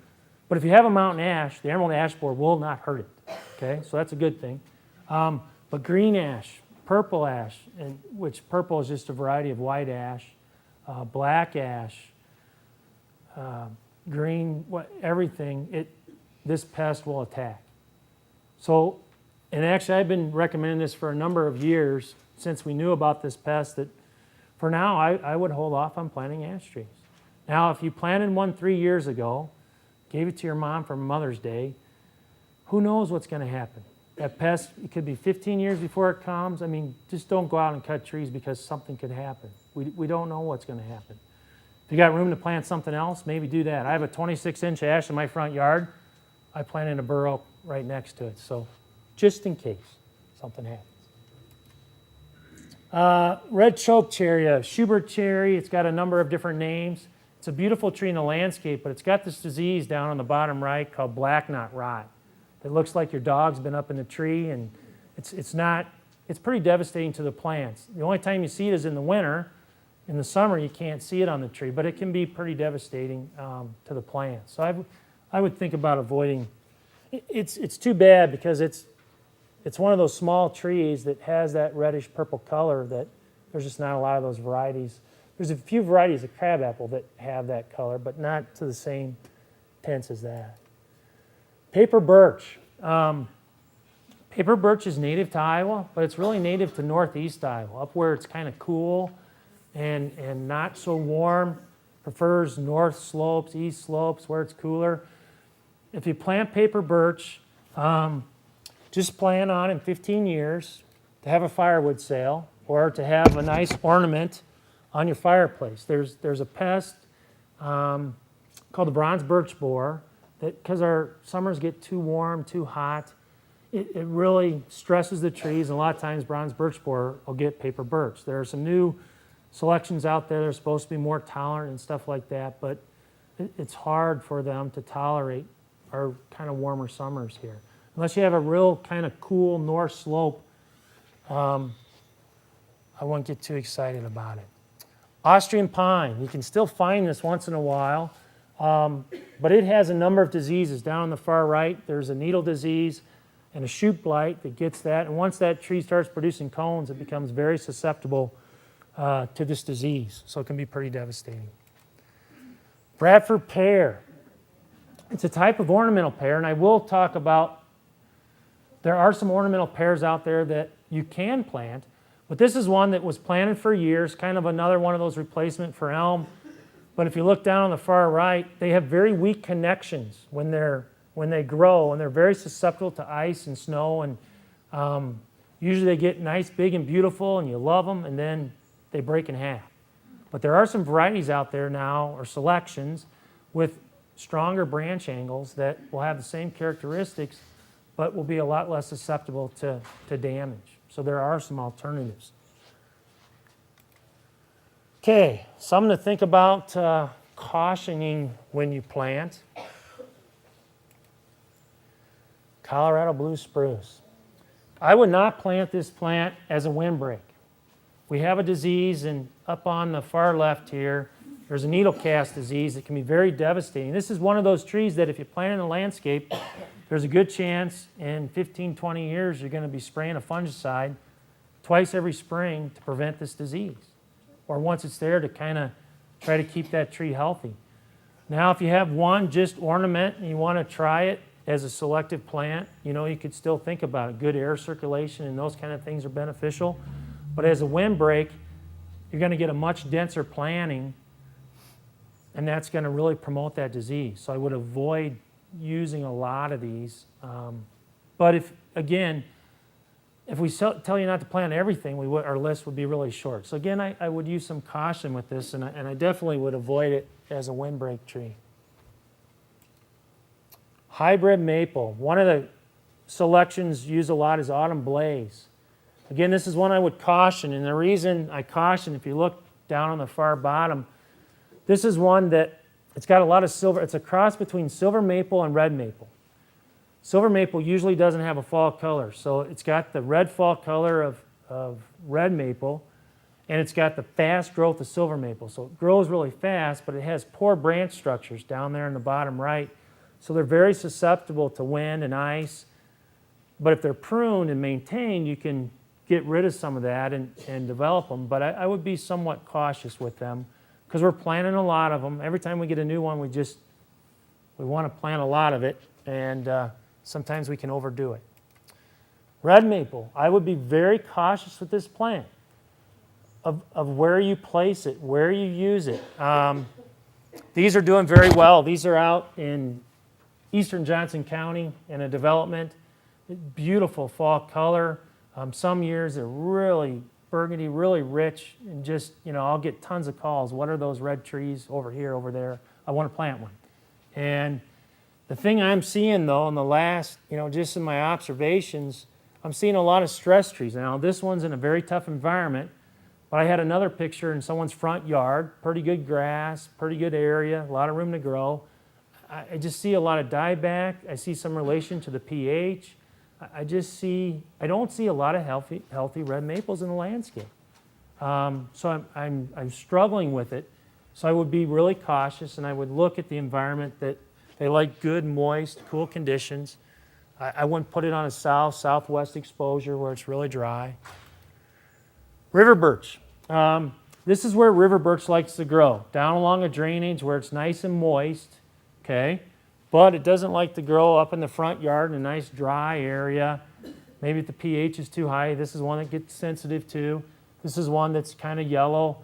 But if you have a mountain ash, the emerald ash borer will not hurt it. Okay, so that's a good thing. But green ash, purple ash, and which purple is just a variety of white ash, black ash, green, everything, this pest will attack. So, and actually I've been recommending this for a number of years since we knew about this pest, that for now I would hold off on planting ash trees. Now if you planted one 3 years ago, gave it to your mom for Mother's Day, who knows what's going to happen? That pest, it could be 15 years before it comes. Just don't go out and cut trees because something could happen. We don't know what's going to happen. If you got room to plant something else, maybe do that. I have a 26-inch ash in my front yard. I planted a Bur Oak right next to it, so just in case something happens. Red chokecherry, Schubert cherry, it's got a number of different names. It's a beautiful tree in the landscape, but it's got this disease down on the bottom right called black knot rot. It looks like your dog's been up in the tree, and it's pretty devastating to the plants. The only time you see it is in the winter. In the summer, you can't see it on the tree, but it can be pretty devastating to the plants. So I would think about avoiding. It's too bad because it's one of those small trees that has that reddish purple color that there's just not a lot of those varieties. There's a few varieties of crabapple that have that color, but not to the same extent as that. Paper birch. Paper birch is native to Iowa, but it's really native to northeast Iowa, up where it's kind of cool and not so warm. Prefers north slopes, east slopes, where it's cooler. If you plant paper birch, just plan on in 15 years to have a firewood sale or to have a nice ornament on your fireplace. There's a pest called the bronze birch borer that, because our summers get too warm, too hot, it really stresses the trees, and a lot of times bronze birch borer will get paper birch. There are some new selections out there that are supposed to be more tolerant and stuff like that, but it's hard for them to tolerate our kind of warmer summers here. Unless you have a real kind of cool north slope, I won't get too excited about it. Austrian pine, you can still find this once in a while, but it has a number of diseases. Down on the far right, there's a needle disease and a shoot blight that gets that, and once that tree starts producing cones, it becomes very susceptible to this disease, so it can be pretty devastating. Bradford pear. It's a type of ornamental pear, and I will talk about, there are some ornamental pears out there that you can plant, but this is one that was planted for years, kind of another one of those replacement for elm. But if you look down on the far right, they have very weak connections when they grow, and they're very susceptible to ice and snow, and usually they get nice, big, and beautiful, and you love them, and then they break in half. But there are some varieties out there now, or selections, with stronger branch angles that will have the same characteristics, but will be a lot less susceptible to damage. So there are some alternatives. Okay, something to think about cautioning when you plant. Colorado blue spruce. I would not plant this plant as a windbreak. We have a disease, and up on the far left here, there's a needle cast disease that can be very devastating. This is one of those trees that if you plant in the landscape, there's a good chance in 15, 20 years you're going to be spraying a fungicide twice every spring to prevent this disease, or once it's there to kind of try to keep that tree healthy. Now, if you have one just ornament and you want to try it as a selective plant, you know, you could still think about it. Good air circulation and those kind of things are beneficial. But as a windbreak, you're going to get a much denser planting, and that's going to really promote that disease. So I would avoid using a lot of these. But if, again, if we tell you not to plant everything, our list would be really short. So again, I would use some caution with this, and I definitely would avoid it as a windbreak tree. Hybrid maple. One of the selections used a lot is autumn blaze. Again, this is one I would caution, and the reason I caution, if you look down on the far bottom, this is one that it's got a lot of silver. It's a cross between silver maple and red maple. Silver maple usually doesn't have a fall color, so it's got the red fall color of red maple, and it's got the fast growth of silver maple. So it grows really fast, but it has poor branch structures down there in the bottom right. So they're very susceptible to wind and ice. But if they're pruned and maintained, you can get rid of some of that and develop them. But I would be somewhat cautious with them because we're planting a lot of them. Every time we get a new one, we want to plant a lot of it, and sometimes we can overdo it. Red maple, I would be very cautious with this plant of where you place it, where you use it. These are doing very well. These are out in eastern Johnson County in a development. Beautiful fall color. Some years they're really burgundy, really rich, and just, you know, I'll get tons of calls. What are those red trees over here, over there? I want to plant one. And the thing I'm seeing, though, in the last, you know, just in my observations, I'm seeing a lot of stress trees. Now, this one's in a very tough environment, but I had another picture in someone's front yard, pretty good grass, pretty good area, a lot of room to grow. I just see a lot of dieback. I see some relation to the pH. I don't see a lot of healthy red maples in the landscape. So I'm struggling with it. So I would be really cautious, and I would look at the environment that they like good, moist, cool conditions. I wouldn't put it on a southwest exposure where it's really dry. River birch. This is where river birch likes to grow, down along a drainage where it's nice and moist. Okay, but it doesn't like to grow up in the front yard in a nice dry area. Maybe if the pH is too high. This is one that gets sensitive to. This is one that's kind of yellow.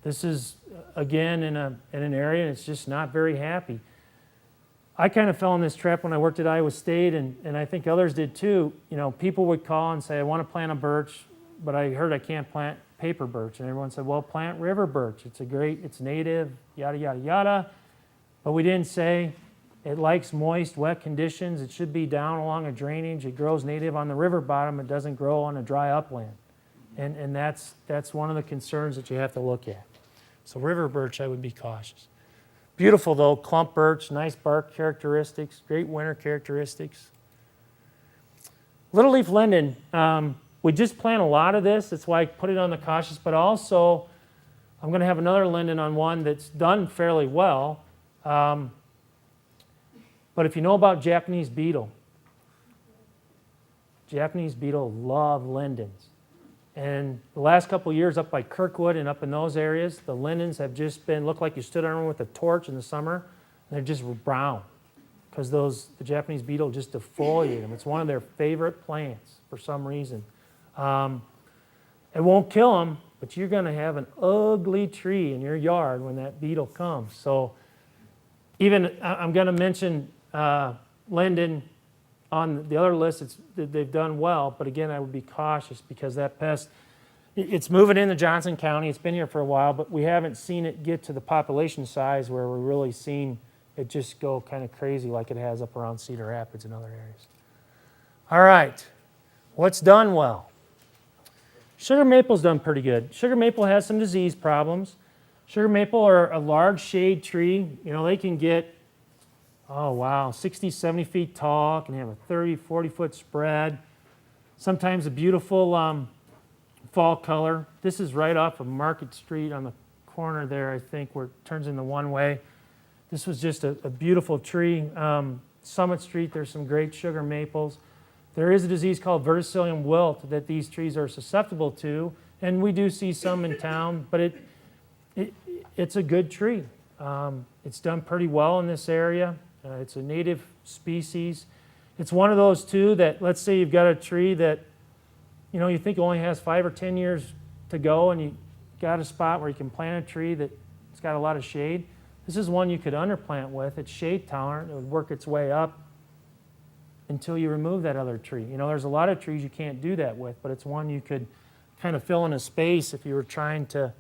This is, again, in an area that's just not very happy. I kind of fell in this trap when I worked at Iowa State, and I think others did too. You know, people would call and say, I want to plant a birch, but I heard I can't plant paper birch. And everyone said, well, plant river birch. It's native, yada, yada, yada. But we didn't say it likes moist, wet conditions. It should be down along a drainage. It grows native on the river bottom. It doesn't grow on a dry upland. And that's one of the concerns that you have to look at. So river birch, I would be cautious. Beautiful, though, clump birch, nice bark characteristics, great winter characteristics. Littleleaf linden, we just plant a lot of this. That's why I put it on the cautious, but also I'm going to have another linden on one that's done fairly well. But if you know about Japanese beetle love lindens. And the last couple of years up by Kirkwood and up in those areas, the lindens have just look like you stood on them with a torch in the summer, and they're just brown because the Japanese beetle just defoliate them. It's one of their favorite plants for some reason. It won't kill them, but you're going to have an ugly tree in your yard when that beetle comes. So even I'm going to mention linden on the other list. They've done well, but again, I would be cautious because that pest, it's moving into Johnson County. It's been here for a while, but we haven't seen it get to the population size where we're really seeing it just go kind of crazy like it has up around Cedar Rapids and other areas. All right, what's done well? Sugar maple's done pretty good. Sugar maple has some disease problems. Sugar maple are a large shade tree. You know, they can get, oh wow, 60, 70 feet tall, can have a 30, 40-foot spread. Sometimes a beautiful fall color. This is right off of Market Street on the corner there, I think, where it turns into one way. This was just a beautiful tree. Summit Street, there's some great sugar maples. There is a disease called verticillium wilt that these trees are susceptible to, and we do see some in town, but it's a good tree. It's done pretty well in this area. It's a native species. It's one of those, too, that let's say you've got a tree that you think only has 5 or 10 years to go, and you got a spot where you can plant a tree that's got a lot of shade. This is one you could underplant with. It's shade tolerant. It would work its way up until you remove that other tree. There's a lot of trees you can't do that with, but it's one you could kind of fill in a space if you were trying to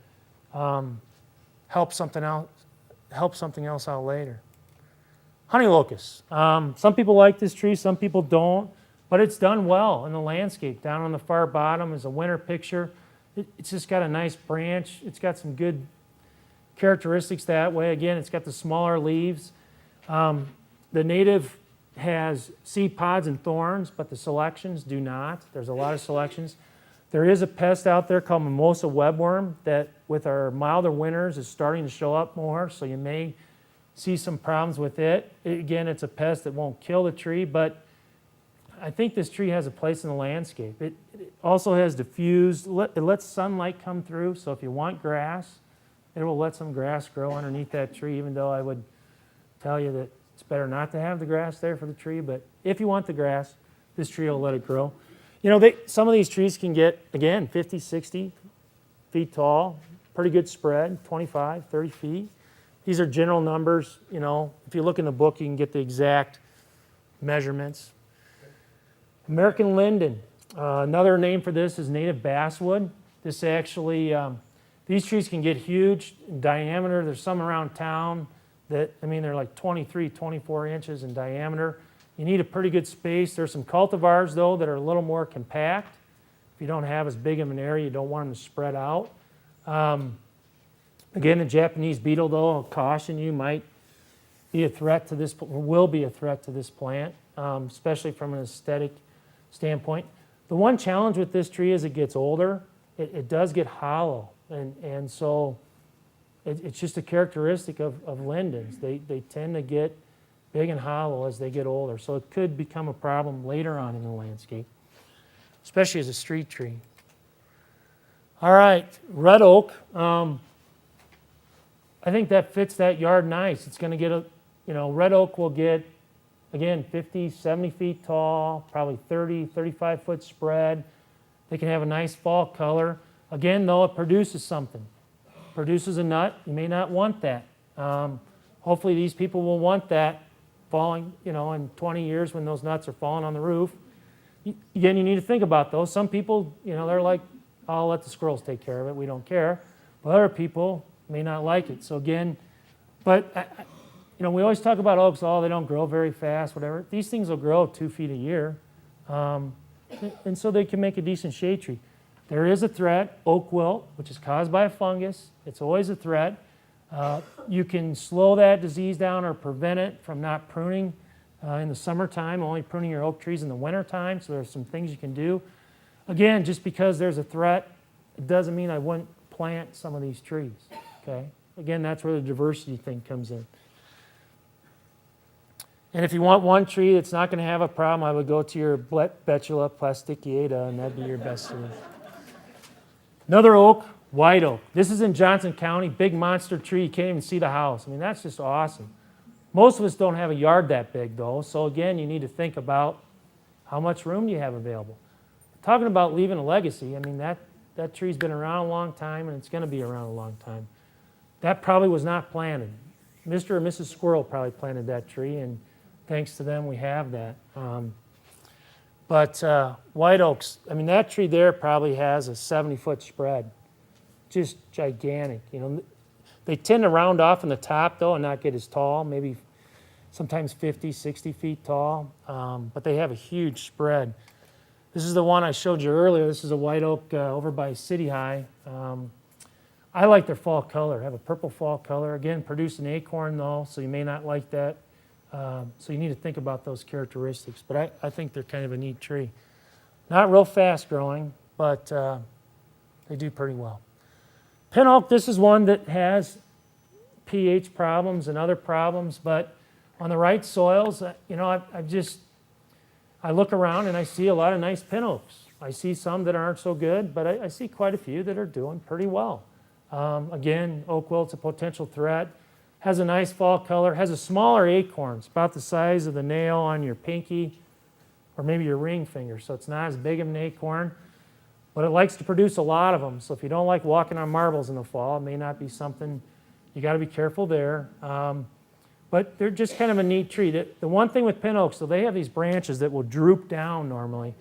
help something else out later. Honeylocust. Some people like this tree, some people don't, but it's done well in the landscape. Down on the far bottom is a winter picture. It's just got a nice branch. It's got some good characteristics that way. Again, it's got the smaller leaves. The native has seed pods and thorns, but the selections do not. There's a lot of selections. There is a pest out there called mimosa webworm that with our milder winters is starting to show up more, so you may see some problems with it. Again, it's a pest that won't kill the tree, but I think this tree has a place in the landscape. It also has diffused, it lets sunlight come through, so if you want grass, it will let some grass grow underneath that tree, even though I would tell you that it's better not to have the grass there for the tree, but if you want the grass, this tree will let it grow. Some of these trees can get, again, 50, 60 feet tall, pretty good spread, 25, 30 feet. These are general numbers. If you look in the book, you can get the exact measurements. American linden. Another name for this is native basswood. This actually, these trees can get huge in diameter. There's some around town that, they're like 23, 24 inches in diameter. You need a pretty good space. There's some cultivars, though, that are a little more compact. If you don't have as big of an area, you don't want them to spread out. Again, the Japanese beetle, though, I'll caution you, might be a threat to this, or will be a threat to this plant, especially from an aesthetic standpoint. The one challenge with this tree as it gets older, it does get hollow, and so it's just a characteristic of lindens. They tend to get big and hollow as they get older, so it could become a problem later on in the landscape, especially as a street tree. All right, red oak. I think that fits that yard nice. It's going to get red oak will get, again, 50, 70 feet tall, probably 30, 35-foot spread. They can have a nice fall color. Again, though, it produces something. Produces a nut. You may not want that. Hopefully these people will want that falling, in 20 years when those nuts are falling on the roof. Again, you need to think about those. Some people, they're like, I'll let the squirrels take care of it. We don't care. But other people may not like it. So again, but we always talk about oaks. Oh, they don't grow very fast, whatever. These things will grow 2 feet a year, and so they can make a decent shade tree. There is a threat, oak wilt, which is caused by a fungus. It's always a threat. You can slow that disease down or prevent it from not pruning in the summertime, only pruning your oak trees in the wintertime. So there's some things you can do. Again, just because there's a threat, it doesn't mean I wouldn't plant some of these trees. Okay? Again, that's where the diversity thing comes in. And if you want one tree that's not going to have a problem, I would go to your Betula plasticuata, and that'd be your best tree. Another oak, white oak. This is in Johnson County, big monster tree. You can't even see the house. That's just awesome. Most of us don't have a yard that big, though. So again, you need to think about how much room do you have available. Talking about leaving a legacy, that tree's been around a long time, and it's going to be around a long time. That probably was not planted. Mr. or Mrs. Squirrel probably planted that tree, and thanks to them, we have that. But white oaks, that tree there probably has a 70-foot spread. Just gigantic. They tend to round off in the top, though, and not get as tall, maybe sometimes 50, 60 feet tall, but they have a huge spread. This is the one I showed you earlier. This is a white oak over by City High. I like their fall color, have a purple fall color. Again, produce an acorn though, so you may not like that. So you need to think about those characteristics, but I think they're kind of a neat tree. Not real fast growing, but they do pretty well. Pin oak, this is one that has pH problems and other problems, but on the right soils, you know, I look around and I see a lot of nice pin oaks. I see some that aren't so good, but I see quite a few that are doing pretty well. Again, oak wilt's a potential threat. Has a nice fall color, has a smaller acorn. It's about the size of the nail on your pinky or maybe your ring finger, so it's not as big of an acorn, but it likes to produce a lot of them. So if you don't like walking on marbles in the fall, it may not be something, you got to be careful there. But they're just kind of a neat tree. The one thing with pin oaks, so they have these branches that will droop down normally.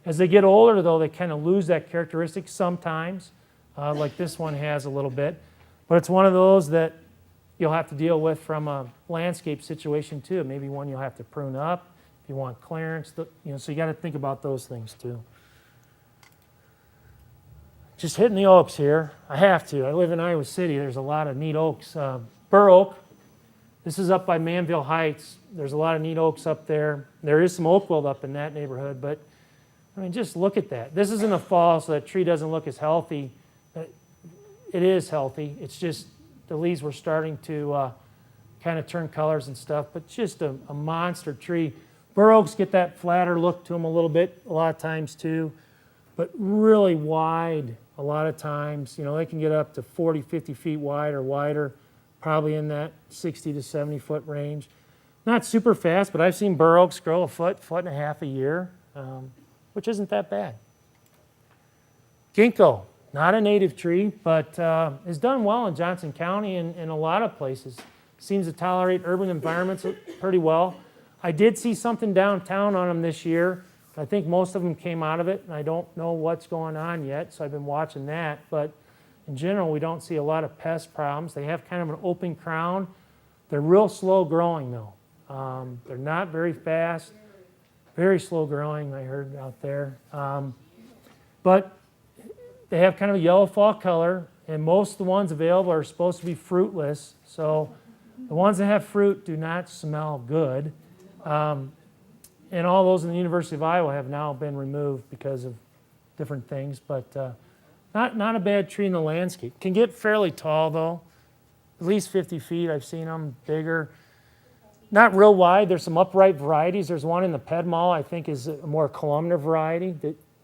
As they get older, though, they kind of lose that characteristic sometimes, like this one has a little bit. But it's one of those that you'll have to deal with from a landscape situation too. Maybe one you'll have to prune up if you want clearance. You know, so you got to think about those things too. Just hitting the oaks here. I have to. I live in Iowa City. There's a lot of neat oaks. Bur Oak. This is up by Manville Heights. There's a lot of neat oaks up there. There is some oak wilt up in that neighborhood, but I mean, just look at that. This is in the fall, so that tree doesn't look as healthy. It is healthy. It's just the leaves were starting to kind of turn colors and stuff, but just a monster tree. Bur oaks get that flatter look to them a little bit a lot of times too, but really wide a lot of times. You know, they can get up to 40, 50 feet wide or wider, probably in that 60 to 70 foot range. Not super fast, but I've seen bur oaks grow a foot, foot and a half a year, which isn't that bad. Ginkgo, not a native tree, but has done well in Johnson County and in a lot of places. Seems to tolerate urban environments pretty well. I did see something downtown on them this year. I think most of them came out of it, and I don't know what's going on yet, so I've been watching that. But in general, we don't see a lot of pest problems. They have kind of an open crown. They're real slow growing, though. They're not very fast, very slow growing, I heard out there. But they have kind of a yellow fall color, and most of the ones available are supposed to be fruitless. So the ones that have fruit do not smell good. And all those in the University of Iowa have now been removed because of different things. But not a bad tree in the landscape. Can get fairly tall, though. At least 50 feet. I've seen them bigger. Not real wide. There's some upright varieties. There's one in the Ped Mall, I think, is a more columnar variety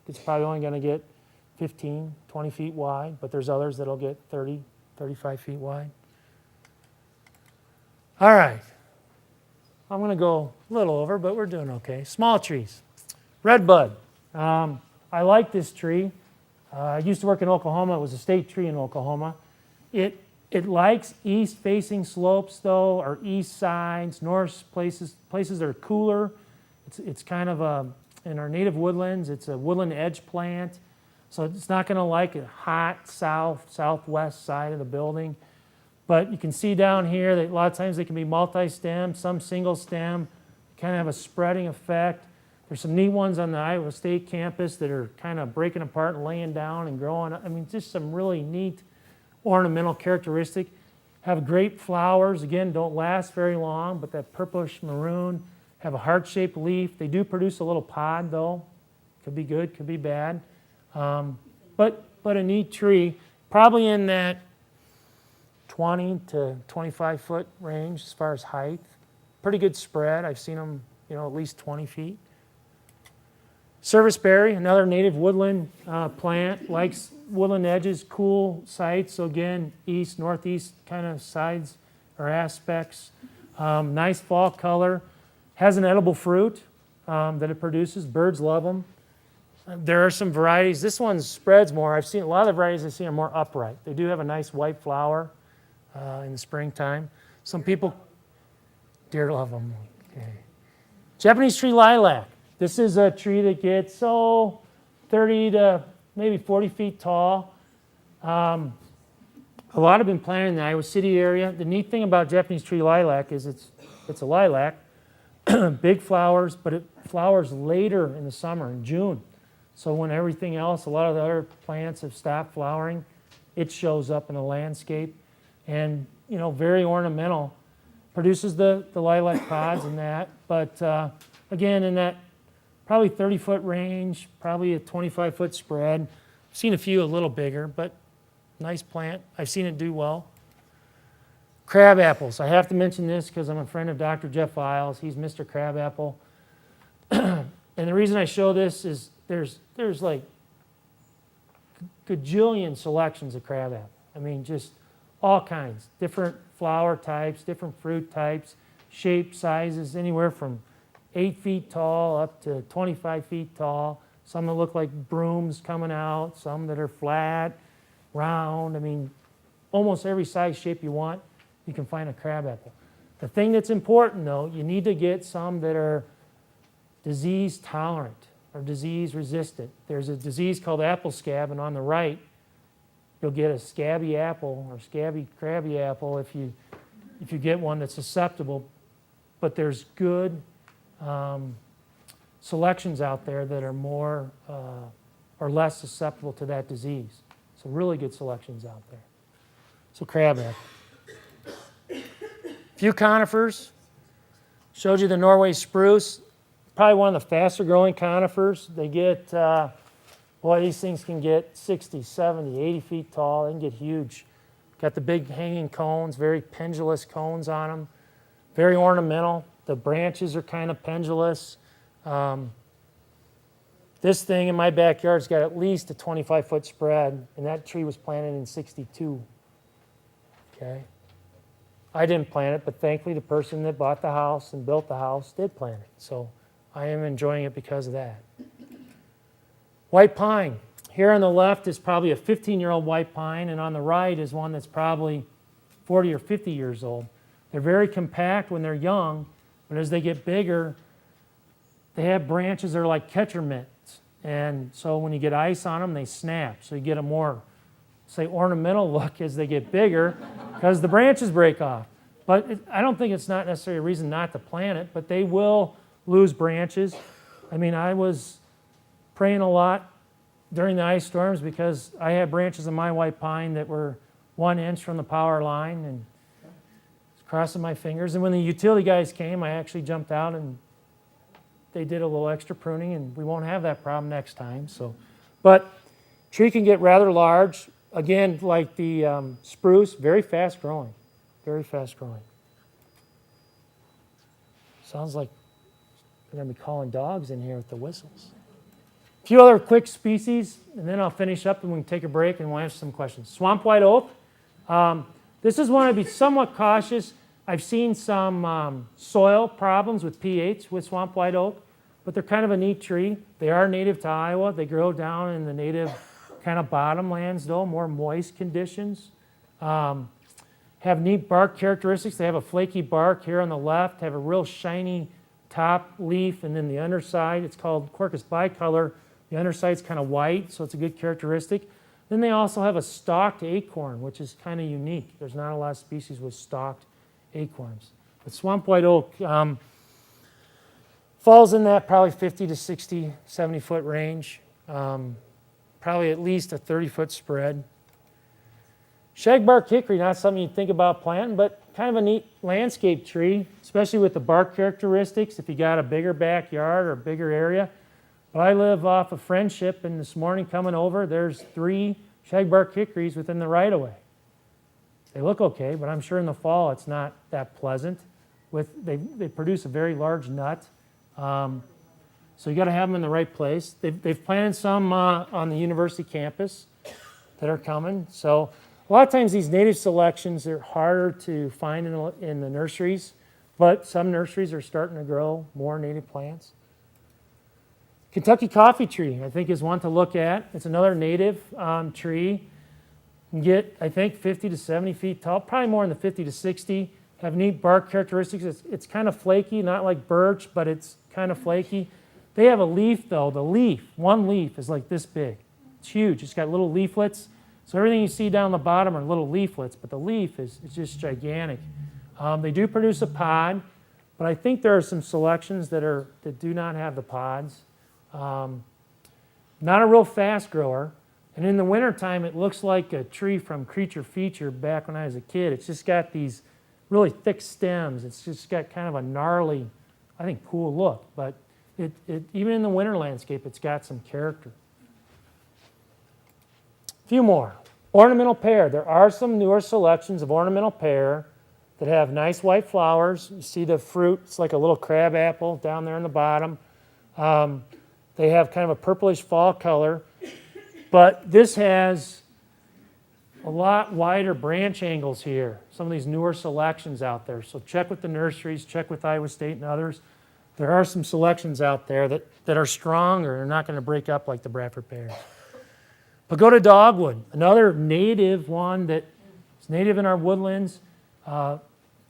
that's probably only going to get 15, 20 feet wide. But there's others that'll get 30, 35 feet wide. All right. I'm going to go a little over, but we're doing okay. Small trees. Redbud. I like this tree. I used to work in Oklahoma. It was a state tree in Oklahoma. It likes east-facing slopes, though, or east sides, north places that are cooler. It's kind of in our native woodlands, it's a woodland edge plant. So it's not going to like a hot southwest side of the building. But you can see down here that a lot of times they can be multi-stem, some single stem, kind of have a spreading effect. There's some neat ones on the Iowa State campus that are kind of breaking apart and laying down and growing. I mean, just some really neat ornamental characteristic. Have great flowers. Again, don't last very long, but that purplish maroon. Have a heart-shaped leaf. They do produce a little pod, though. Could be good, could be bad. But a neat tree. Probably in that 20 to 25 foot range as far as height. Pretty good spread. I've seen them, you know, at least 20 feet. Serviceberry, another native woodland plant, likes woodland edges, cool sites. So again, east, northeast kind of sides or aspects. Nice fall color. Has an edible fruit that it produces. Birds love them. There are some varieties. This one spreads more. I've seen a lot of the varieties I've seen are more upright. They do have a nice white flower in the springtime. Some people, deer love them. Okay. Japanese tree lilac. This is a tree that gets 30 to maybe 40 feet tall. A lot have been planted in the Iowa City area. The neat thing about Japanese tree lilac is it's a lilac, big flowers, but it flowers later in the summer, in June. So when everything else, a lot of the other plants have stopped flowering, it shows up in the landscape. And, you know, very ornamental. Produces the lilac pods and that. But again, in that probably 30-foot range, probably a 25-foot spread. I've seen a few a little bigger, but nice plant. I've seen it do well. Crabapples. I have to mention this because I'm a friend of Dr. Jeff Isles. He's Mr. Crabapple. And the reason I show this is there's like gajillion selections of crabapple. I mean, just all kinds. Different flower types, different fruit types, shapes, sizes, anywhere from 8 feet tall up to 25 feet tall. Some that look like brooms coming out, some that are flat, round. I mean, almost every size shape you want, you can find a crabapple. The thing that's important, though, you need to get some that are disease tolerant or disease resistant. There's a disease called apple scab, and on the right, you'll get a scabby apple or scabby crabby apple if you get one that's susceptible. But there's good selections out there that are more or less susceptible to that disease. So really good selections out there. So crabapple. Few conifers. Showed you the Norway spruce. Probably one of the faster growing conifers. They get, boy, these things can get 60, 70, 80 feet tall. They can get huge. Got the big hanging cones, very pendulous cones on them. Very ornamental. The branches are kind of pendulous. This thing in my backyard's got at least a 25-foot spread, and that tree was planted in '62. Okay. I didn't plant it, but thankfully the person that bought the house and built the house did plant it. So I am enjoying it because of that. White pine. Here on the left is probably a 15-year-old white pine, and on the right is one that's probably 40 or 50 years old. They're very compact when they're young, but as they get bigger, they have branches that are like catcher mitts. And so when you get ice on them, they snap. So you get a more, say, ornamental look as they get bigger because the branches break off. But I don't think it's not necessarily a reason not to plant it, but they will lose branches. I mean, I was praying a lot during the ice storms because I had branches of my white pine that were 1 inch from the power line and crossing my fingers. And when the utility guys came, I actually jumped out and they did a little extra pruning, and we won't have that problem next time. So, but tree can get rather large. Again, like the spruce, very fast growing, very fast growing. Sounds like they're going to be calling dogs in here with the whistles. A few other quick species, and then I'll finish up and we can take a break and we'll answer some questions. Swamp white oak. This is one I'd be somewhat cautious. I've seen some soil problems with pH with swamp white oak, but they're kind of a neat tree. They are native to Iowa. They grow down in the native kind of bottomlands, though, more moist conditions. Have neat bark characteristics. They have a flaky bark here on the left, have a real shiny top leaf, and then the underside, it's called Quercus bicolor. The underside's kind of white, so it's a good characteristic. Then they also have a stalked acorn, which is kind of unique. There's not a lot of species with stalked acorns. But swamp white oak falls in that probably 50 to 60, 70-foot range. Probably at least a 30-foot spread. Shagbark hickory, not something you'd think about planting, but kind of a neat landscape tree, especially with the bark characteristics if you got a bigger backyard or a bigger area. But I live off of Friendship, and this morning coming over, there's 3 shagbark hickories within the right-of-way. They look okay, but I'm sure in the fall it's not that pleasant. They produce a very large nut, so you got to have them in the right place. They've planted some on the university campus that are coming. So a lot of times these native selections are harder to find in the nurseries, but some nurseries are starting to grow more native plants. Kentucky coffee tree, I think, is one to look at. It's another native tree. You can get, I think, 50 to 70 feet tall, probably more in the 50 to 60. Have neat bark characteristics. It's kind of flaky, not like birch, but it's kind of flaky. They have a leaf, though. The leaf, one leaf, is like this big. It's huge. It's got little leaflets. So everything you see down the bottom are little leaflets, but the leaf is just gigantic. They do produce a pod, But I think there are some selections that do not have the pods. Not a real fast grower. And in the wintertime, it looks like a tree from Creature Feature back when I was a kid. It's just got these really thick stems. It's just got kind of a gnarly, I think, cool look. But even in the winter landscape, it's got some character. A few more. Ornamental pear. There are some newer selections of ornamental pear that have nice white flowers. You see the fruit. It's like a little crabapple down there in the bottom. They have kind of a purplish fall color. But this has a lot wider branch angles here, some of these newer selections out there. So check with the nurseries, check with Iowa State and others. There are some selections out there that are stronger and are not going to break up like the Bradford Pears. But go to dogwood, another native one that is native in our woodlands,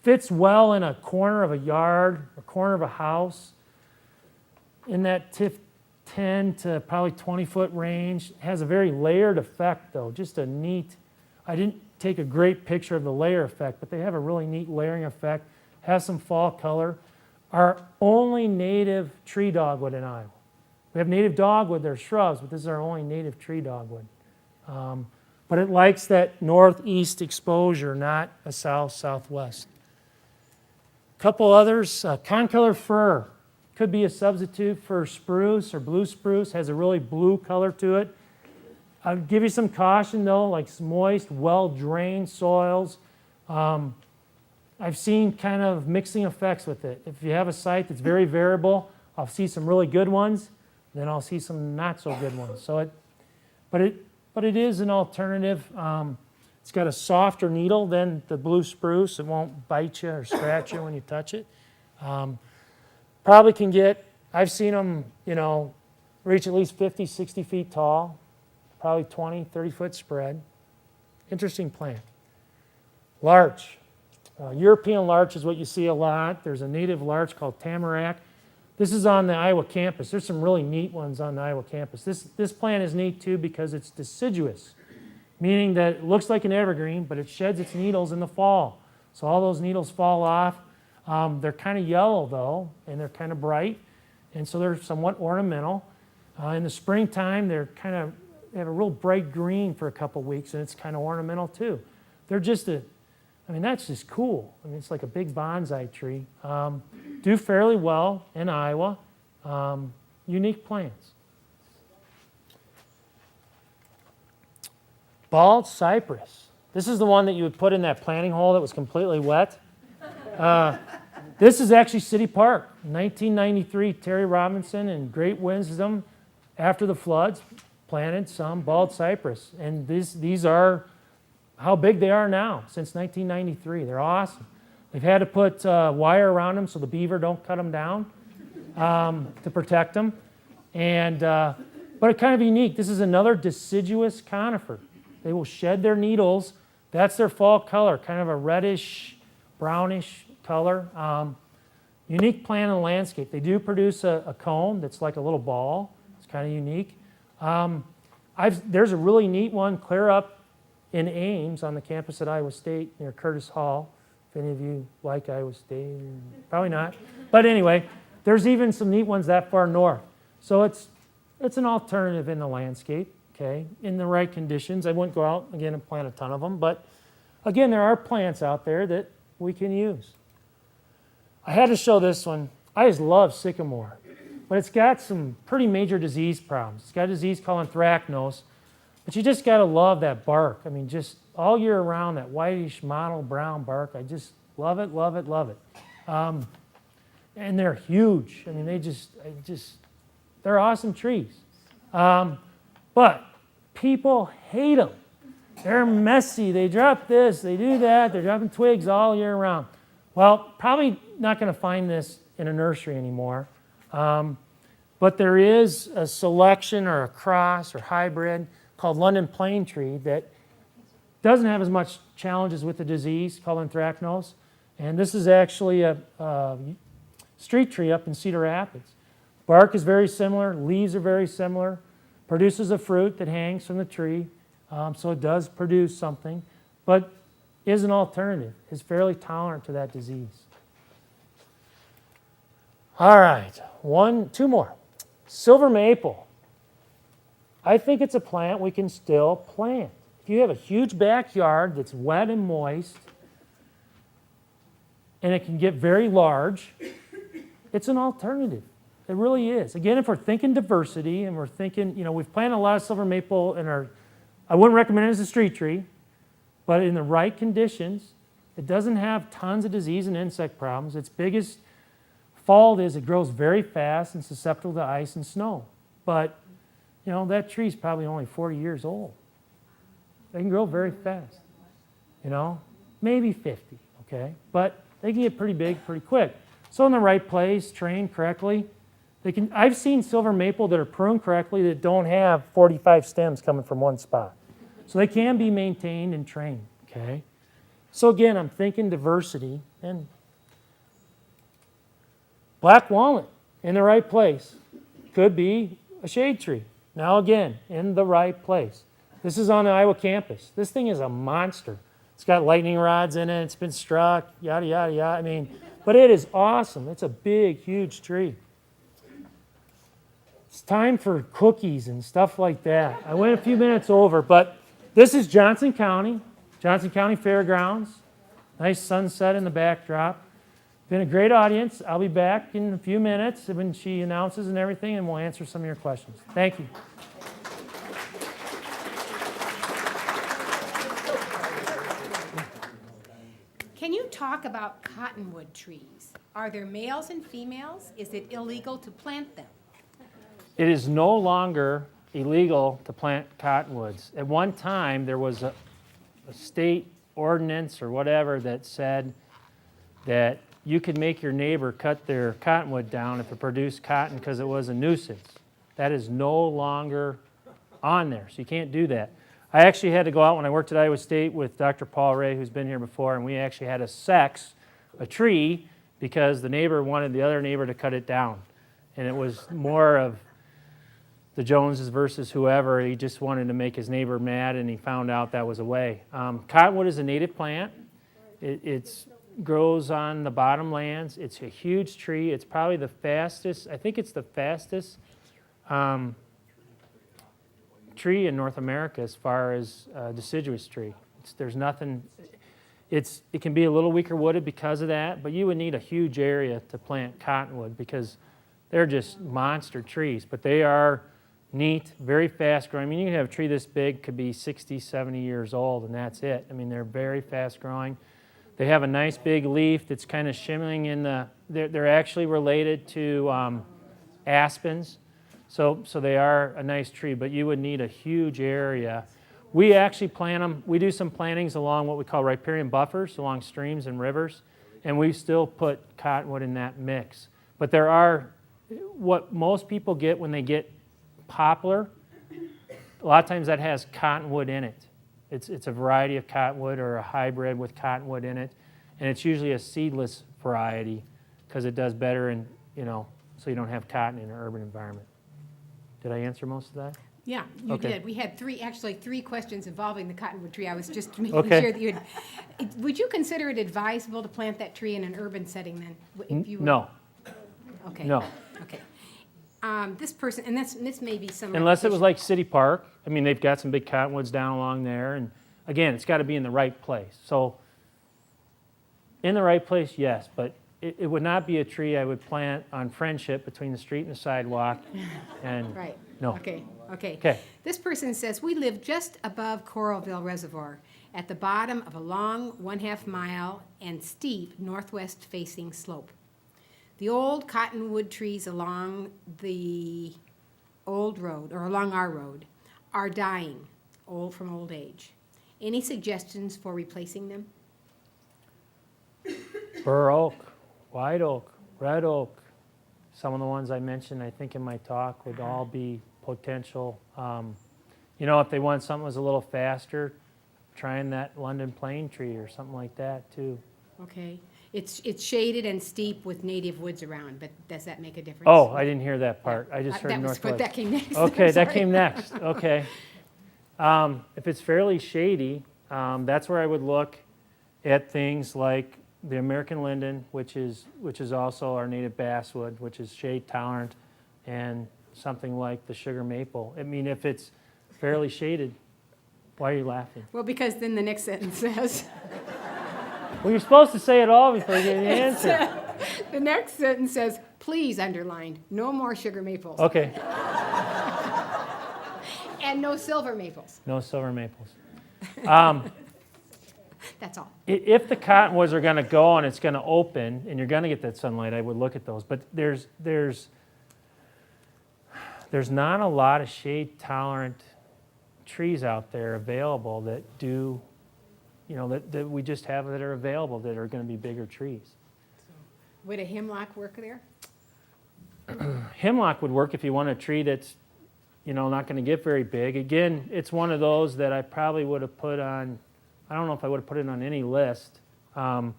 fits well in a corner of a yard, a corner of a house, in that 10 to probably 20-foot range. Has a very layered effect, though, just a neat, I didn't take a great picture of the layer effect, but they have a really neat layering effect, has some fall color. Our only native tree dogwood in Iowa. We have native dogwood, they're shrubs, but this is our only native tree dogwood. But it likes that northeast exposure, not a south-southwest. A couple others, concolor fir. Could be a substitute for spruce or blue spruce, has a really blue color to it. I'll give you some caution though, like moist, well-drained soils. I've seen kind of mixing effects with it. If you have a site that's very variable, I'll see some really good ones, then I'll see some not so good ones. So but it is an alternative. It's got a softer needle than the blue spruce. It won't bite you or scratch you when you touch it. Probably can get, I've seen them, reach at least 50, 60 feet tall, probably 20, 30-foot spread. Interesting plant. Larch. European larch is what you see a lot. There's a native larch called tamarack. This is on the Iowa campus. There's some really neat ones on the Iowa campus. This plant is neat too because it's deciduous, meaning that it looks like an evergreen, but it sheds its needles in the fall. So all those needles fall off. They're kind of yellow though, and they're kind of bright, and so they're somewhat ornamental. In the springtime, they have a real bright green for a couple weeks, and it's kind of ornamental too. They're just that's just cool. It's like a big bonsai tree. Do fairly well in Iowa. Unique plants. Bald cypress. This is the one that you would put in that planting hole that was completely wet. This is actually City Park. 1993, Terry Robinson in great wisdom after the floods planted some bald cypress. And these are how big they are now since 1993. They're awesome. They've had to put wire around them so the beaver don't cut them down to protect them. But it's kind of unique. This is another deciduous conifer. They will shed their needles. That's their fall color, kind of a reddish, brownish color. Unique plant in the landscape. They do produce a cone that's like a little ball. It's kind of unique. There's a really neat one clear up in Ames on the campus at Iowa State near Curtis Hall. If any of you like Iowa State, probably not. But anyway, there's even some neat ones that far north. So it's an alternative in the landscape, okay, in the right conditions. I wouldn't go out again and plant a ton of them, but again, there are plants out there that we can use. I had to show this one. I just love sycamore, but it's got some pretty major disease problems. It's got a disease called anthracnose, but you just got to love that bark. Just all year round, that whitish mottled brown bark. I just love it, love it, love it. And they're huge. They're awesome trees. But people hate them. They're messy. They drop this, they do that. They're dropping twigs all year round. Well, probably not going to find this in a nursery anymore. But there is a selection or a cross or hybrid called London plane tree that doesn't have as much challenges with the disease called anthracnose. And this is actually a street tree up in Cedar Rapids. Bark is very similar, leaves are very similar, produces a fruit that hangs from the tree, so it does produce something, but is an alternative, is fairly tolerant to that disease. All right, two more. Silver maple. I think it's a plant we can still plant. If you have a huge backyard that's wet and moist, and it can get very large, it's an alternative. It really is. Again, if we're thinking diversity and we're thinking, we've planted a lot of silver maple in our, I wouldn't recommend it as a street tree, but in the right conditions, it doesn't have tons of disease and insect problems. Its biggest fault is it grows very fast and susceptible to ice and snow. But, that tree is probably only 40 years old. They can grow very fast, maybe 50, okay? But they can get pretty big pretty quick. So in the right place, trained correctly, I've seen silver maple that are pruned correctly that don't have 45 stems coming from one spot. So they can be maintained and trained, okay? So again, I'm thinking diversity, and black walnut in the right place could be a shade tree. Now again, in the right place. This is on the Iowa campus. This thing is a monster. It's got lightning rods in it. It's been struck, yada, yada, yada. But it is awesome. It's a big, huge tree. It's time for cookies and stuff like that. I went a few minutes over, but this is Johnson County Fairgrounds. Nice sunset in the backdrop. Been a great audience. I'll be back in a few minutes when she announces and everything, and we'll answer some of your questions. Thank you. Can you talk about cottonwood trees? Are there males and females? Is it illegal to plant them? It is no longer illegal to plant cottonwoods. At one time, there was a state ordinance or whatever that said that you could make your neighbor cut their cottonwood down if it produced cotton because it was a nuisance. That is no longer on there, so you can't do that. I actually had to go out when I worked at Iowa State with Dr. Paul Ray, who's been here before, and we actually had to sex a tree because the neighbor wanted the other neighbor to cut it down. And it was more of the Joneses versus whoever. He just wanted to make his neighbor mad, and he found out that was a way. Cottonwood is a native plant. It grows on the bottomlands. It's a huge tree. It's probably the fastest, I think it's the fastest tree in North America as far as deciduous tree. There's nothing, it can be a little weaker wooded because of that, but you would need a huge area to plant cottonwood because they're just monster trees, but they are neat, very fast growing. You can have a tree this big, could be 60, 70 years old, and that's it. They're very fast growing. They have a nice big leaf that's kind of shimmering in the, they're actually related to aspens. So they are a nice tree, but you would need a huge area. We actually plant them, we do some plantings along what we call riparian buffers, along streams and rivers, and we still put cottonwood in that mix. But there are, what most people get when they get poplar, a lot of times that has cottonwood in it. It's a variety of cottonwood or a hybrid with cottonwood in it, and it's usually a seedless variety because it does better in, so you don't have cotton in an urban environment. Did I answer most of that? Yeah, you Okay. did. We had three questions involving the cottonwood tree. I was just making Okay. sure that you had. Would you consider it advisable to plant that tree in an urban setting then? If you were- No, Okay. no. Okay. This person, and this may be some. Unless it was like City Park. They've got some big cottonwoods down along there, and again, it's got to be in the right place. So in the right place, yes, but it would not be a tree I would plant on Friendship between the street and the sidewalk. And Right. no. Okay. Okay. This person says, we live just above Coralville Reservoir at the bottom of a long 1/2 mile and steep northwest facing slope. The old cottonwood trees along the old road, or along our road, are dying from old age. Any suggestions for replacing them? Bur Oak, White Oak, Red Oak, some of the ones I mentioned, I think in my talk, would all be potential. If they want something that was a little faster, trying that London plane tree or something like that too. Okay. It's shaded and steep with native woods around, but does that make a difference? Oh, I didn't hear that part. I just heard That was, but northwest. that came next. Okay, I'm that sorry. came next. Okay. If it's fairly shady, that's where I would look at things like the American linden, which is also our native basswood, which is shade tolerant, and something like the sugar maple. I mean, if it's fairly shaded, why are you laughing? Well, because then the next sentence says, Well, you're supposed to say it all before you get the answer. the next sentence says, please underline, no more sugar maples. Okay, And no silver maples. no silver maples. That's all. If the cottonwoods are going to go and it's going to open and you're going to get that sunlight, I would look at those. But there's not a lot of shade tolerant trees out there available that do, that we just have that are available that are going to be bigger trees. Would a hemlock work there? Hemlock would work if you want a tree that's, not going to get very big. Again, it's one of those that I probably would have put on, I don't know if I would have put it on any list. I've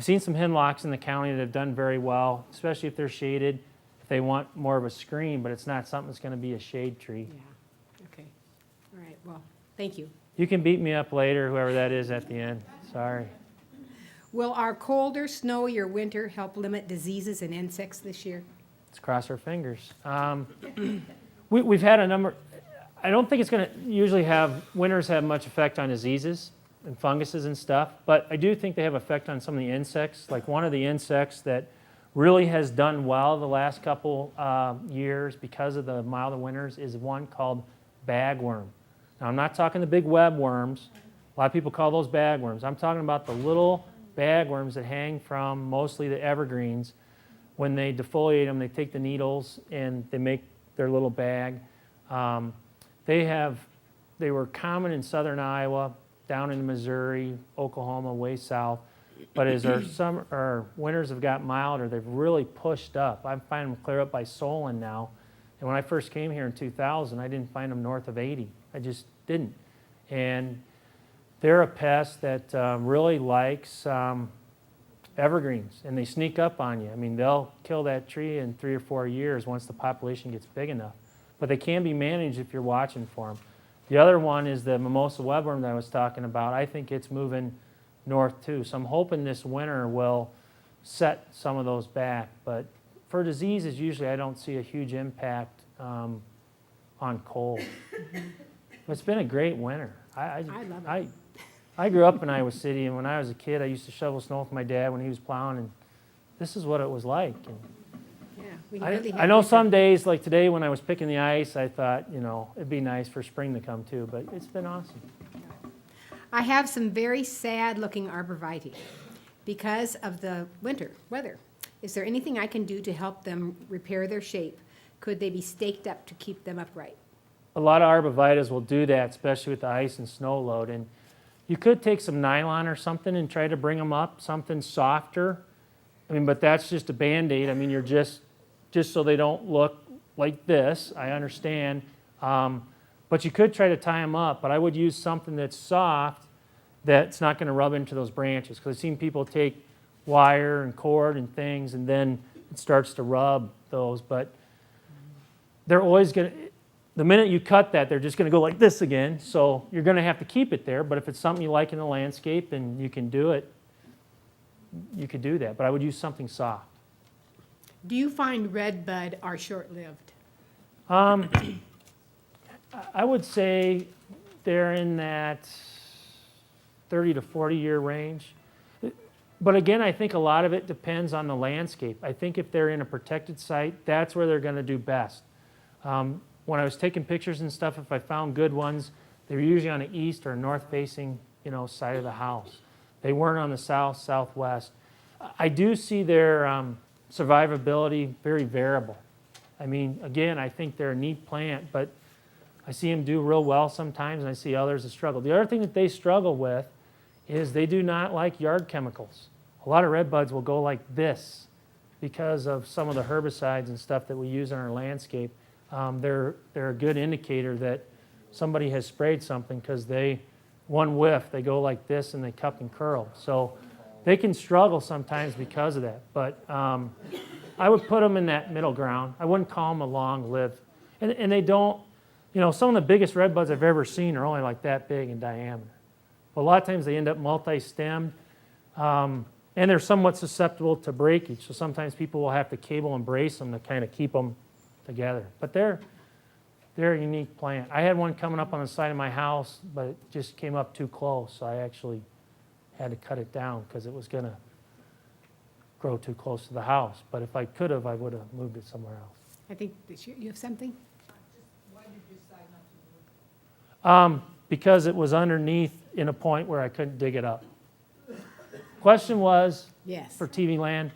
seen some hemlocks in the county that have done very well, especially if they're shaded, if they want more of a screen, but it's not something that's going to be a shade tree. Yeah, okay. All right, well, thank you. You can beat me up later, whoever that is at the end. Sorry. Will our colder, snowier winter help limit diseases and insects this year? Let's cross our fingers. We've had a number, I don't think it's going to usually winters have much effect on diseases and funguses and stuff, but I do think they have effect on some of the insects. Like one of the insects that really has done well the last couple years because of the milder winters is one called bagworm. Now, I'm not talking the big web worms. A lot of people call those bagworms. I'm talking about the little bagworms that hang from mostly the evergreens. When they defoliate them, they take the needles and they make their little bag. They were common in southern Iowa, down in Missouri, Oklahoma, way south. But as our winters have got milder, they've really pushed up. I'm finding them clear up by Solon now. And when I first came here in 2000, I didn't find them north of 80. I just didn't. And they're a pest that really likes evergreens, and they sneak up on you. I mean, they'll kill that tree in 3 or 4 years once the population gets big enough. But they can be managed if you're watching for them. The other one is the mimosa webworm that I was talking about. I think it's moving north too. So I'm hoping this winter will set some of those back. But for diseases, usually I don't see a huge impact on cold. But it's been a great winter. I love it. I grew up in Iowa City, and when I was a kid, I used to shovel snow with my dad when he was plowing, and this is what it was like. And Yeah, we really have I know winter. some days, like today when I was picking the ice, I thought, it'd be nice for spring to come too, but it's been awesome. I have some very sad-looking arborvitae because of the winter weather. Is there anything I can do to help them repair their shape? Could they be staked up to keep them upright? A lot of arborvitaes will do that, especially with the ice and snow load. And you could take some nylon or something and try to bring them up, something softer. I mean, but that's just a Band-Aid. I mean, you're just so they don't look like this, I understand. But you could try to tie them up, but I would use something that's soft that's not going to rub into those branches. Because I've seen people take wire and cord and things, and then it starts to rub those. But they're always going to, the minute you cut that, they're just going to go like this again. So you're going to have to keep it there. But if it's something you like in the landscape and you can do it, you could do that. But I would use something soft. Do you find redbud are short-lived? I would say they're in that 30 to 40 year range. But again, I think a lot of it depends on the landscape. I think if they're in a protected site, that's where they're going to do best. When I was taking pictures and stuff, if I found good ones, they were usually on the east or north-facing, side of the house. They weren't on the south, southwest. I do see their survivability very variable. I mean, again, I think they're a neat plant, but I see them do real well sometimes, and I see others that struggle. The other thing that they struggle with is they do not like yard chemicals. A lot of redbuds will go like this because of some of the herbicides and stuff that we use in our landscape. They're a good indicator that somebody has sprayed something because one whiff, they go like this and they cup and curl. So they can struggle sometimes because of that. But I would put them in that middle ground. I wouldn't call them a long-lived. And they don't, some of the biggest redbuds I've ever seen are only like that big in diameter. But a lot of times they end up multi-stemmed. And And they're somewhat susceptible to breakage, so sometimes people will have to cable and brace them to kind of keep them together. But they're a unique plant. I had one coming up on the side of my house, but it just came up too close, so I actually had to cut it down because it was going to grow too close to the house. But if I could have, I would have moved it somewhere else. I think that you have something? Why did you decide not to move? Because it was underneath in a point where I couldn't dig it up. Question was, Yes. for TV Land,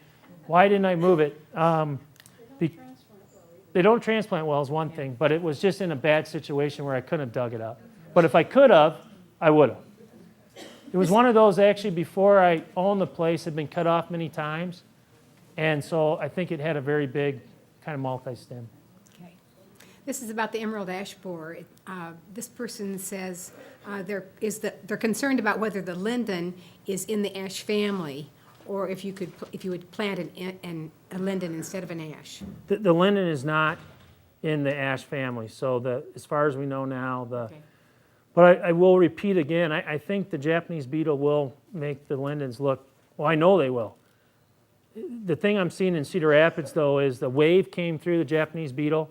why didn't I move it? They don't transplant well is one thing, but it was just in a bad situation where I couldn't have dug it up. But if I could have, I would have. It was one of those actually before I owned the place, had been cut off many times. And so I think it had a very big kind of multi-stem. Okay. This is about the emerald ash borer. This person says they're concerned about whether the linden is in the ash family, or if you would plant a linden instead of an ash. The linden is not in the ash family, so as far as we know now, Okay. but I will repeat again, I think the Japanese beetle will make the lindens look, well, I know they will. The thing I'm seeing in Cedar Rapids, though, is the wave came through the Japanese beetle,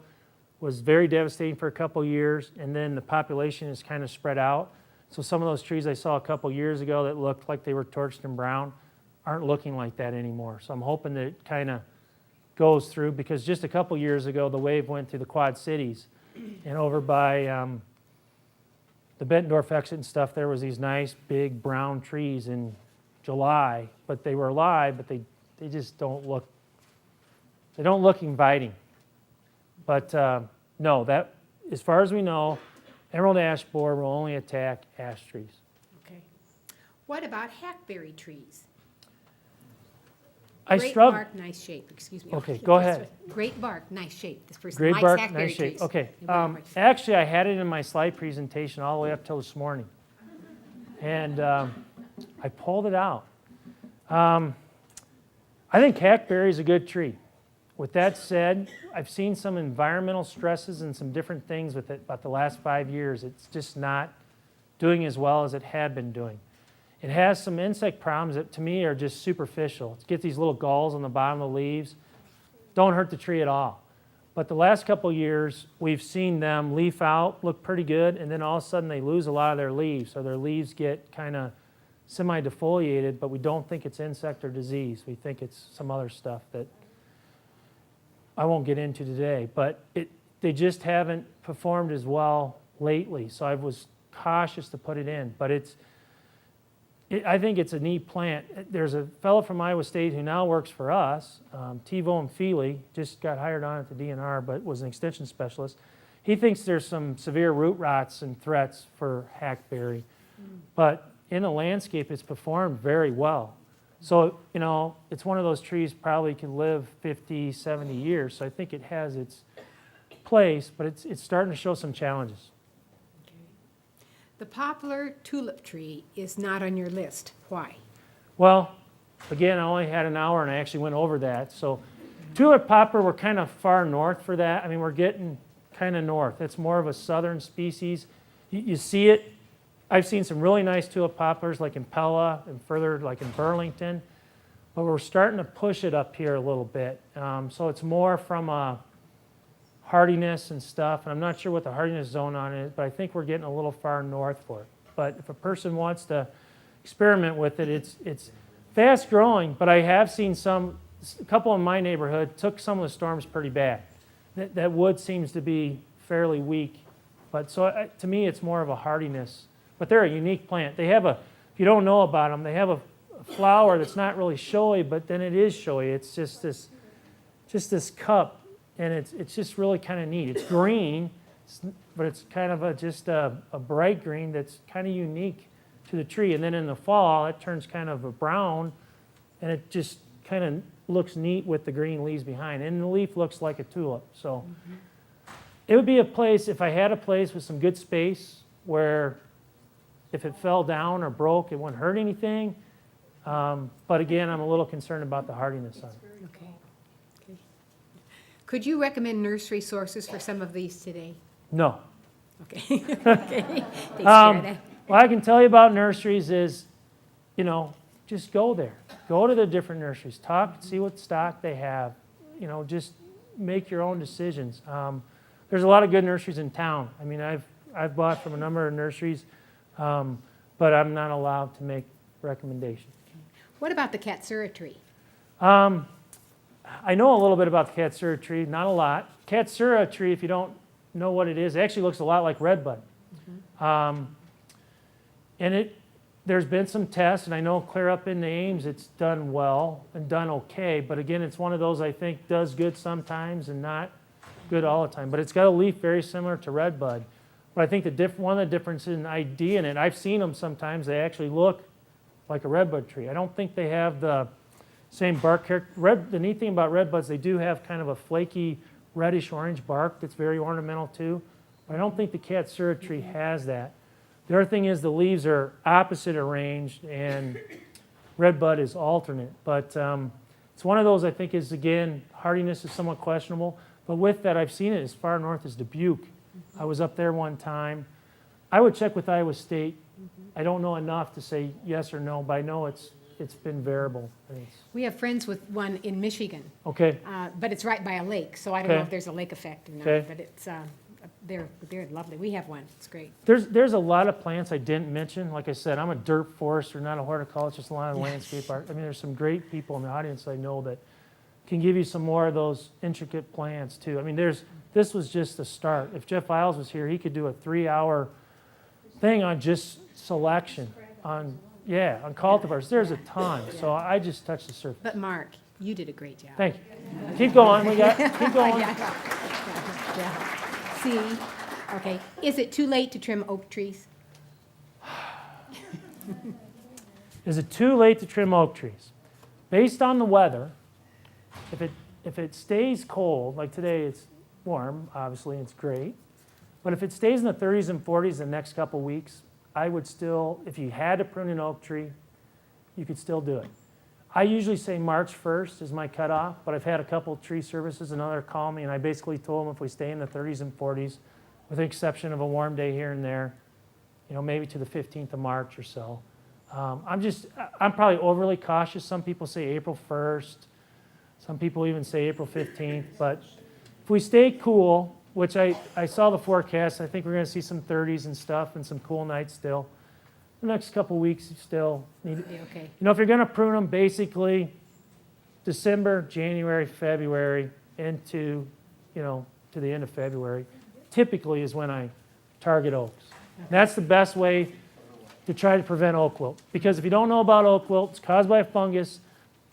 was very devastating for a couple years, and then the population is kind of spread out. So some of those trees I saw a couple years ago that looked like they were torched and brown aren't looking like that anymore. So I'm hoping that it kind of goes through, because just a couple years ago, the wave went through the Quad Cities, and over by the Bettendorf exit and stuff, there was these nice big brown trees in July, but they were alive, but they just don't look inviting. But no, that, as far as we know, emerald ash borer will only attack ash trees. Okay. What about hackberry trees? I Great struggle. bark, nice shape, excuse me. Okay, go ahead. Great bark, nice shape. This person Great likes bark, hackberry nice shape. trees. Okay. They want bark. Actually, I had it in my slide presentation all the way up till this morning, and I pulled it out. I think hackberry is a good tree. With that said, I've seen some environmental stresses and some different things with it about the last 5 years. It's just not doing as well as it had been doing. It has some insect problems that to me are just superficial. It gets these little galls on the bottom of the leaves. Don't hurt the tree at all. But the last couple of years, we've seen them leaf out, look pretty good, and then all of a sudden they lose a lot of their leaves. So their leaves get kind of semi-defoliated, but we don't think it's insect or disease. We think it's some other stuff that I won't get into today. But they just haven't performed as well lately. So I was cautious to put it in. But I think it's a neat plant. There's a fellow from Iowa State who now works for us, T-Vo Feely, just got hired on at the DNR, but was an extension specialist. He thinks there's some severe root rots and threats for hackberry. But in the landscape, it's performed very well. So, it's one of those trees probably can live 50, 70 years. So I think it has its place, but it's starting to show some challenges. The poplar tulip tree is not on your list. Why? Well, again, I only had an hour and I actually went over that. So tulip poplar, we're kind of far north for that. I mean, we're getting kind of north. It's more of a southern species. You see it. I've seen some really nice tulip poplars like in Pella and further like in Burlington. But we're starting to push it up here a little bit. So it's more from a hardiness and stuff, and I'm not sure what the hardiness zone on it is, but I think we're getting a little far north for it. But if a person wants to experiment with it, it's fast growing, but I have seen a couple in my neighborhood took some of the storms pretty bad. That wood seems to be fairly weak, but so to me it's more of a hardiness. But they're a unique plant. They have if you don't know about them, they have a flower that's not really showy, but then it is showy. It's just this cup. And it's just really kind of neat. It's green, but it's kind of just a bright green that's kind of unique to the tree. And then in the fall, it turns kind of a brown, and it just kind of looks neat with the green leaves behind. And the leaf looks like a tulip. So it would be a place, if I had a place with some good space where if it fell down or broke, it wouldn't hurt anything. But again, I'm a little concerned about the hardiness on it. Okay. Could you recommend nursery sources for some of these today? No. Okay. Okay. Takes care of that. What I can tell you about nurseries is, just go there. Go to the different nurseries. Talk, see what stock they have. You know, just make your own decisions. There's a lot of good nurseries in town. I mean, I've bought from a number of nurseries, but I'm not allowed to make recommendations. What about the Katsura tree? I know a little bit about the Katsura tree, not a lot. Katsura tree, if you don't know what it is, it actually looks a lot like Redbud. And there's been some tests, and I know clear up in the Ames it's done well and done okay, but again, it's one of those I think does good sometimes and not good all the time. But it's got a leaf very similar to Redbud. But I think one of the differences in ID in it, I've seen them sometimes, they actually look like a Redbud tree. I don't think they have the same bark character. The neat thing about Redbuds, they do have kind of a flaky reddish orange bark that's very ornamental too. But I don't think the Katsura tree has that. The other thing is the leaves are opposite arranged and Redbud is alternate. But it's one of those I think is, again, hardiness is somewhat questionable. But with that, I've seen it as far north as Dubuque. I was up there one time. I would check with Iowa State. I don't know enough to say yes or no, but I know it's been variable. We have friends with one in Michigan, Okay. but it's right by a lake, so I don't know Okay. if there's a lake effect or not. Okay. But it's they're lovely. We have one. It's great. There's a lot of plants I didn't mention. Like I said, I'm a dirt forester, not a horticulturist, a lot of landscape art. I mean, there's some great people in the audience I know that can give you some more of those intricate plants too. I mean, this was just the start. If Jeff Isles was here, he could do a 3-hour thing on just selection, on cultivars. There's a ton. So I just touched the surface. But Mark, you did a great job. Thank you. Keep going. Keep going. Yeah. See, okay. Is it too late to trim oak trees? Is it too late to trim oak trees? Based on the weather, if it stays cold, like today it's warm, obviously it's great, but if it stays in the 30s and 40s the next couple weeks, I would still, if you had to prune an oak tree, you could still do it. I usually say March 1st is my cutoff, but I've had a couple tree services and other call me, and I basically told them if we stay in the 30s and 40s, with the exception of a warm day here and there, you know, maybe to the 15th of March or so. I'm probably overly cautious. Some people say April 1st. Some people even say April 15th. But if we stay cool, which I saw the forecast, I think we're going to see some 30s and stuff and some cool nights still. The next couple weeks you still need to, Okay. you know, if you're going to prune them, basically December, January, February into, you know, to the end of February, typically is when I target oaks. And that's the best way to try to prevent oak wilt. Because if you don't know about oak wilt, it's caused by a fungus,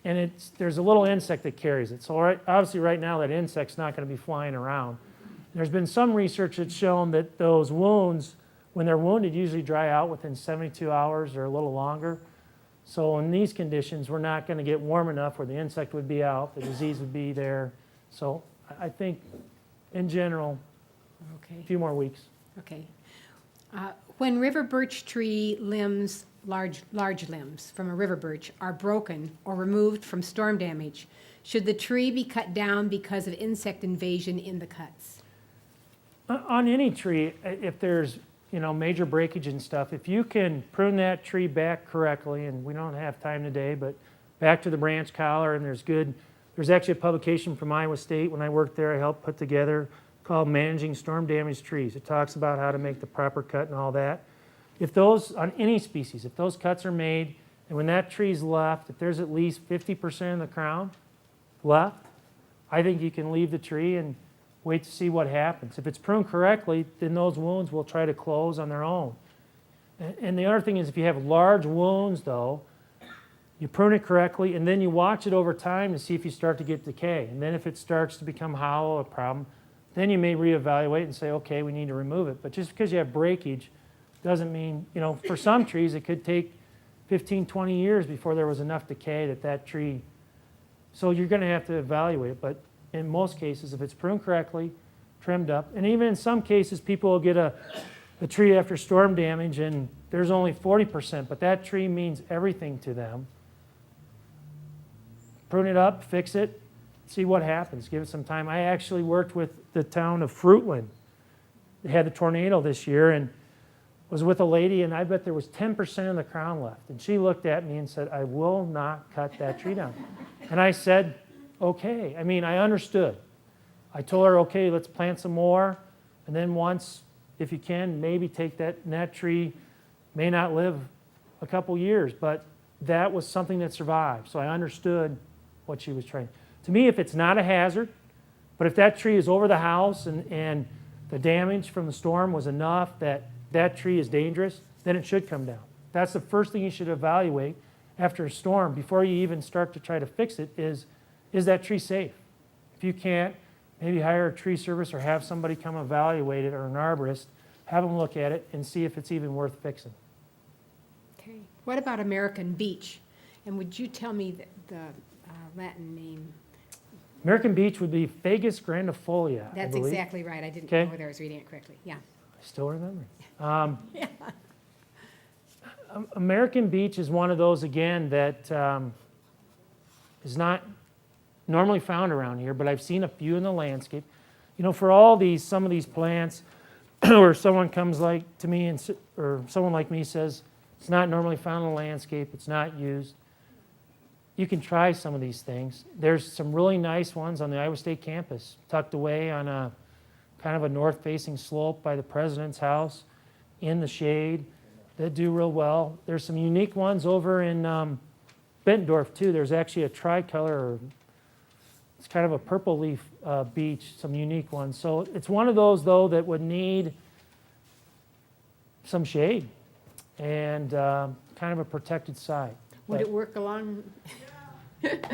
and there's a little insect that carries it. So obviously right now that insect's not going to be flying around. There's been some research that's shown that those wounds, when they're wounded, usually dry out within 72 hours or a little longer. So in these conditions, we're not going to get warm enough where the insect would be out, the disease would be there. So I think, in general, Okay. a few more weeks. Okay. When river birch tree limbs, large limbs from a river birch, are broken or removed from storm damage, should the tree be cut down because of insect invasion in the cuts? On any tree, if there's, you know, major breakage and stuff, if you can prune that tree back correctly, and we don't have time today, but back to the branch collar, and there's actually a publication from Iowa State when I worked there, I helped put together, called Managing Storm Damaged Trees. It talks about how to make the proper cut and all that. If those, on any species, if those cuts are made, and when that tree's left, if there's at least 50% of the crown left, I think you can leave the tree and wait to see what happens. If it's pruned correctly, then those wounds will try to close on their own. And the other thing is if you have large wounds, though, you prune it correctly, and then you watch it over time to see if you start to get decay. And then if it starts to become hollow, a problem, then you may reevaluate and say, okay, we need to remove it. But just because you have breakage doesn't mean, you know, for some trees it could take 15, 20 years before there was enough decay that tree. So you're going to have to evaluate it. But in most cases, if it's pruned correctly, trimmed up, and even in some cases, people will get a tree after storm damage and there's only 40%, but that tree means everything to them. Prune it up, fix it, see what happens, give it some time. I actually worked with the town of Fruitland. They had the tornado this year, and was with a lady, and I bet there was 10% of the crown left. And she looked at me and said, I will not cut that tree down. And I said, okay. I mean, I understood. I told her, okay, let's plant some more. And then once, if you can, maybe take that, and that tree may not live a couple years, but that was something that survived. So I understood what she was trying. To me, if it's not a hazard, but if that tree is over the house and the damage from the storm was enough that that tree is dangerous, then it should come down. That's the first thing you should evaluate after a storm before you even start to try to fix it is that tree safe? If you can't, maybe hire a tree service or have somebody come evaluate it, or an arborist, have them look at it and see if it's even worth fixing. Okay. What about American beech? And would you tell me the Latin name? American beech would be Fagus grandifolia, I That's believe. exactly right. I didn't Okay. know whether I was reading it correctly. Yeah. I still remember. American beech is one of those, again, that is not normally found around here, but I've seen a few in the landscape. You know, for all these, some of these plants, or someone comes like to me and or someone like me says it's not normally found in the landscape, it's not used. You can try some of these things. There's some really nice ones on the Iowa State campus, tucked away on a kind of a north-facing slope by the president's house, in the shade, that do real well. There's some unique ones over in Bettendorf too. There's actually a tricolor, it's kind of a purple leaf beech, some unique ones. So it's one of those though that would need some shade and kind of a protected site. Would it work along?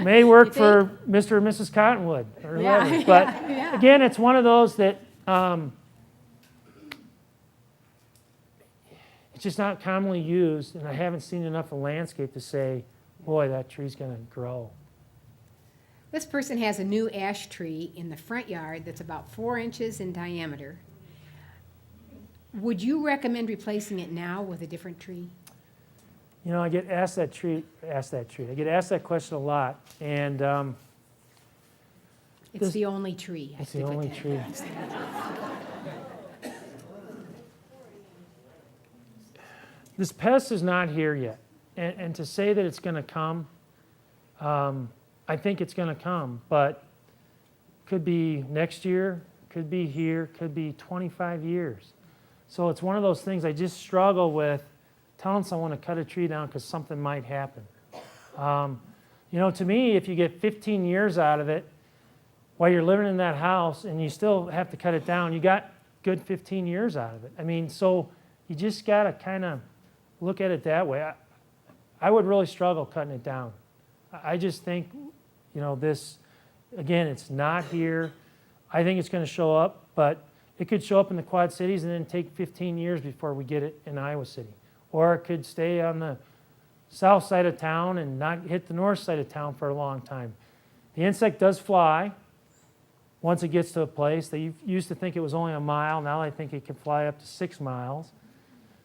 May work You for Mr. or Mrs. Cottonwood or Yeah, whoever. But yeah. again, it's one of those that it's just not commonly used, and I haven't seen enough of landscape to say, boy, that tree's going to grow. This person has a new ash tree in the front yard that's about 4 inches in diameter. Would you recommend replacing it now with a different tree? You know, I get asked that I get asked that question a lot, and It's the only tree. I it's the stick with only that. tree. This pest is not here yet, and to say that it's going to come, I think it's going to come, but could be next year, could be here, could be 25 years. So it's one of those things I just struggle with telling someone to cut a tree down because something might happen. You know, to me, if you get 15 years out of it while you're living in that house and you still have to cut it down, you got good 15 years out of it. I mean, so you just got to kind of look at it that way. I would really struggle cutting it down. I just think, you know, this, again, it's not here. I think it's going to show up, but it could show up in the Quad Cities and then take 15 years before we get it in Iowa City. Or it could stay on the south side of town and not hit the north side of town for a long time. The insect does fly once it gets to a place. They used to think it was only a mile. Now I think it can fly up to 6 miles.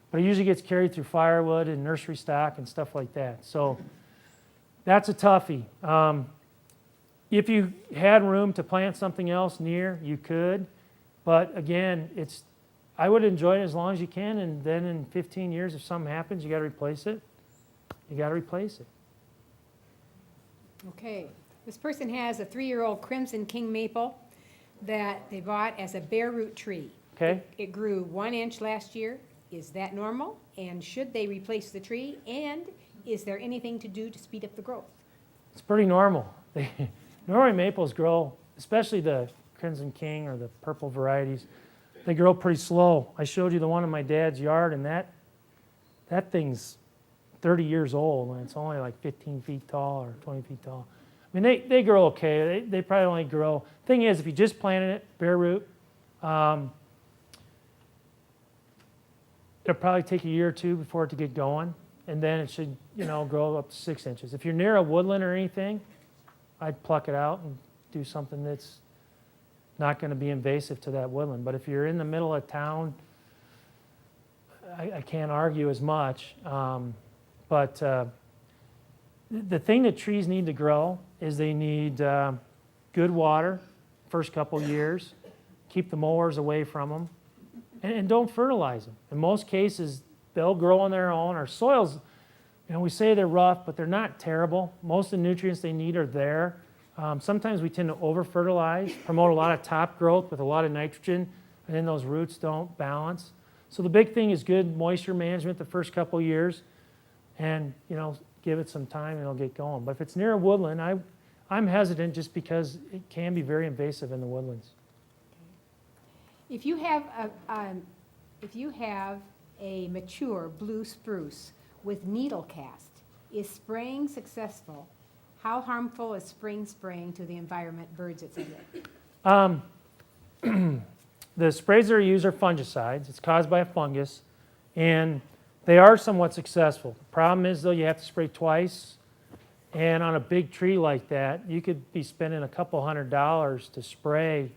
But it usually gets carried through firewood and nursery stock and stuff like that. So that's a toughie. If you had room to plant something else near, you could. But again, I would enjoy it as long as you can, and then in 15 years, if something happens, you got to replace it. You got to replace it. Okay. This person has a 3-year-old Crimson King maple that they bought as a bare root tree. Okay? It grew 1 inch last year. Is that normal? And should they replace the tree? And is there anything to do to speed up the growth? It's pretty normal. Norway maples grow, especially the Crimson King or the purple varieties, they grow pretty slow. I showed you the one in my dad's yard, and that thing's 30 years old, and it's only like 15 feet tall or 20 feet tall. I mean, they grow okay. They probably only grow. Thing is, if you just planted it, bare root, it'll probably take a year or two before it to get going, and then it should, you know, grow up to 6 inches. If you're near a woodland or anything, I'd pluck it out and do something that's not going to be invasive to that woodland. But if you're in the middle of town, I can't argue as much. But the thing that trees need to grow is they need good water first couple years. Keep the mowers away from them. and don't fertilize them. In most cases, they'll grow on their own. Our soils, we say they're rough, but they're not terrible. Most of the nutrients they need are there. Sometimes we tend to over-fertilize, promote a lot of top growth with a lot of nitrogen, and then those roots don't balance. So the big thing is good moisture management the first couple years, and give it some time and it'll get going. But if it's near a woodland, I'm hesitant just because it can be very invasive in the woodlands. If you have a mature blue spruce with needle cast, is spraying successful? How harmful is spring spraying to the environment, birds, etc.? The sprays that are used are fungicides. It's caused by a fungus, and they are somewhat successful. The problem is, though, you have to spray twice, and on a big tree like that, you could be spending a couple $100 to spray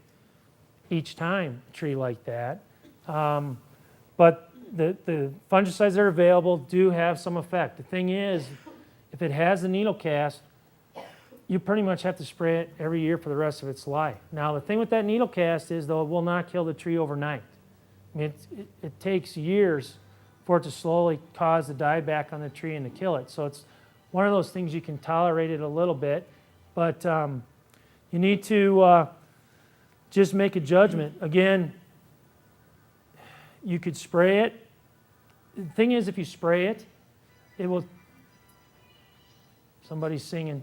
each time a tree like that. But the fungicides that are available do have some effect. The thing is, if it has the needle cast, you pretty much have to spray it every year for the rest of its life. Now, the thing with that needle cast is, though, it will not kill the tree overnight. I mean, it takes years for it to slowly cause the dieback on the tree and to kill it. So it's one of those things you can tolerate it a little bit, but you need to just make a judgment. Again, you could spray it. The thing is, if you spray it, it will... Somebody's singing.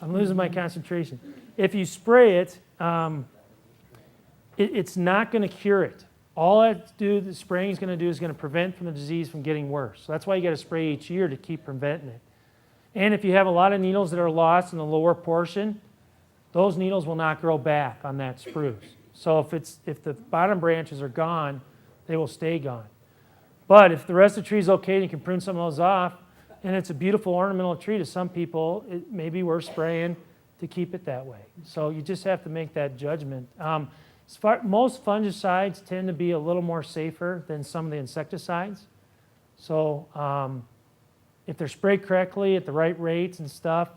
I'm losing my concentration. If you spray it, it's not going to cure it. All the spraying is going to do is going to prevent from the disease from getting worse. So that's why you got to spray each year to keep preventing it. And if you have a lot of needles that are lost in the lower portion, those needles will not grow back on that spruce. So if the bottom branches are gone, they will stay gone. But if the rest of the tree is okay and you can prune some of those off, and it's a beautiful ornamental tree to some people, it may be worth spraying to keep it that way. So you just have to make that judgment. Most fungicides tend to be a little more safer than some of the insecticides. So if they're sprayed correctly at the right rates and stuff,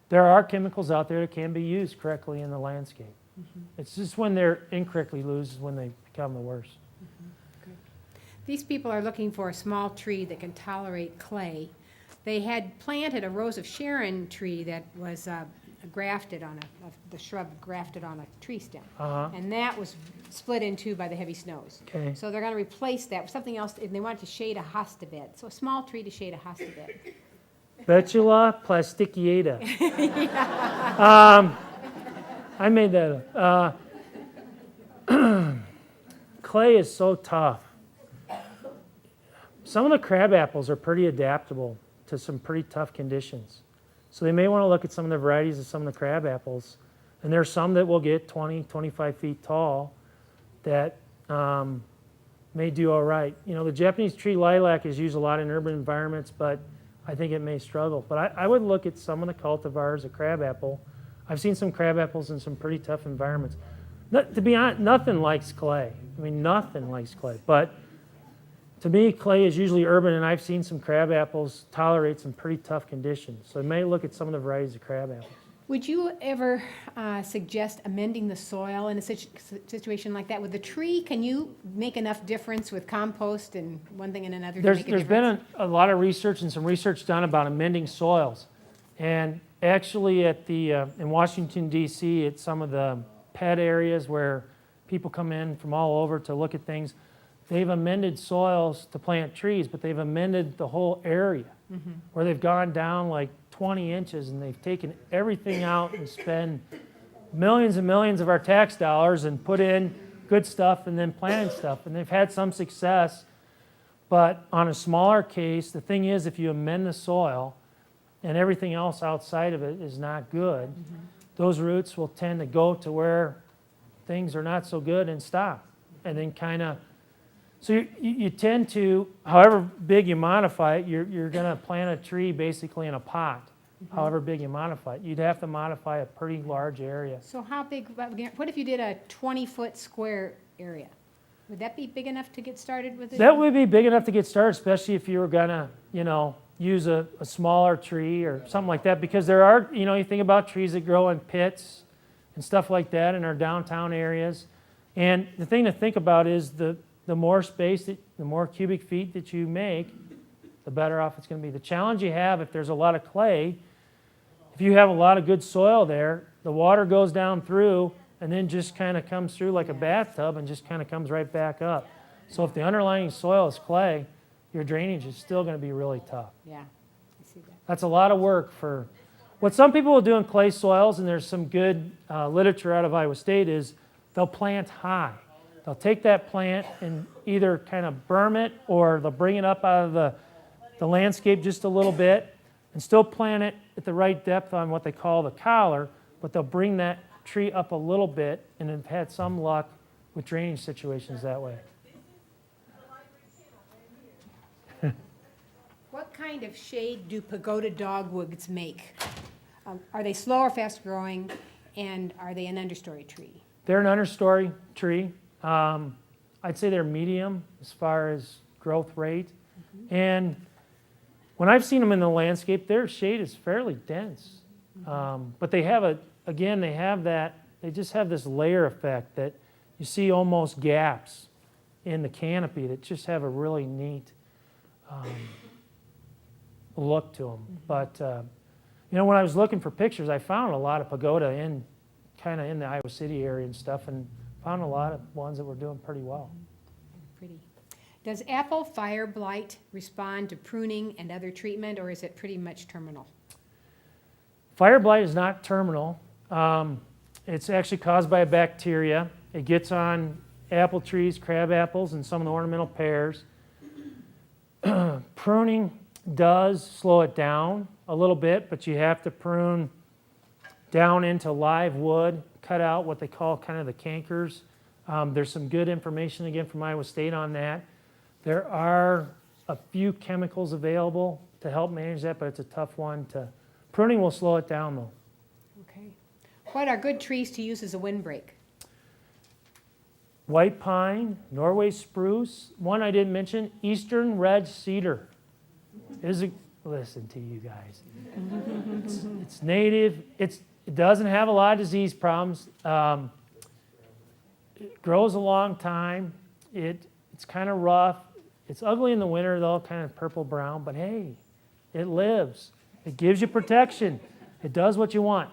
there are chemicals out there that can be used correctly in the landscape. Mm-hmm. It's just when they're incorrectly used is when they become the worst. Mm-hmm. These people are looking for a small tree that can tolerate clay. They had planted a Rose of Sharon tree that was grafted on the shrub grafted on a tree stem. And that was split in two by the heavy snows. Okay. So they're going to replace that with something else, and they want to shade a hosta bed. So a small tree to shade a hosta bed. Betula plastikiata. I made that up. Clay is so tough. Some of the crab apples are pretty adaptable to some pretty tough conditions. So they may want to look at some of the varieties of some of the crab apples. And there's some that will get 20, 25 feet tall that may do all right. The Japanese tree lilac is used a lot in urban environments, but I think it may struggle. But I would look at some of the cultivars of crabapple. I've seen some crabapples in some pretty tough environments. To be honest, nothing likes clay. I mean, nothing likes clay. But to me, clay is usually urban, and I've seen some crabapples tolerate some pretty tough conditions. So I may look at some of the varieties of crabapples. Would you ever suggest amending the soil in a situation like that? With the tree, can you make enough difference with compost and one thing and another to make a difference? There's been a lot of research and some research done about amending soils. And actually in Washington, D.C., at some of the pet areas where people come in from all over to look at things, they've amended soils to plant trees, but they've amended the whole area where they've gone down like 20 inches and they've taken everything out and spent millions and millions of our tax dollars and put in good stuff and then planted stuff. And they've had some success, but on a smaller case, the thing is, if you amend the soil and everything else outside of it is not good, those roots will tend to go to where things are not so good and stop. And then kind of, so you tend to, however big you modify it, you're going to plant a tree basically in a pot, however big you modify it. You'd have to modify a pretty large area. So how big, what if you did a 20-foot square area? Would that be big enough to get started with it? That would be big enough to get started, especially if you were going to, use a smaller tree or something like that, because there are, you think about trees that grow in pits and stuff like that in our downtown areas. And the thing to think about is the the more space, the more cubic feet that you make, the better off it's going to be. The challenge you have if there's a lot of clay, if you have a lot of good soil there, the water goes down through and then just kind of comes through like a bathtub and just kind of comes right back up. So if the underlying soil is clay, your drainage is still going to be really tough. Yeah, I see that. That's a lot of work for what some people will do in clay soils, and there's some good literature out of Iowa State, is they'll plant high. They'll take that plant and either kind of berm it or they'll bring it up out of the landscape just a little bit and still plant it at the right depth on what they call the collar, but they'll bring that tree up a little bit and have had some luck with drainage situations that way. What kind of shade do pagoda dogwoods make? Are they slow or fast growing, and are they an understory tree? They're an understory tree. I'd say they're medium as far as growth rate. And when I've seen them in the landscape, their shade is fairly dense. But they have they just have this layer effect that you see almost gaps in the canopy that just have a really neat look to them. But, when I was looking for pictures, I found a lot of pagoda in the Iowa City area and stuff, and found a lot of ones that were doing pretty well. Pretty. Does apple fire blight respond to pruning and other treatment, or is it pretty much terminal? Fire blight is not terminal. It's actually caused by a bacteria. It gets on apple trees, crab apples, and some of the ornamental pears. Pruning does slow it down a little bit, but you have to prune down into live wood, cut out what they call kind of the cankers. There's some good information again from Iowa State on that. There are a few chemicals available to help manage that, but it's a tough one to. Pruning will slow it down though. Okay. What are good trees to use as a windbreak? White pine, Norway spruce, one I didn't mention, eastern red cedar. Listen to you guys. It's native. It doesn't have a lot of disease problems. It grows a long time. It's kind of rough. It's ugly in the winter though, kind of purple brown, but hey, it lives. It gives you protection. It does what you want.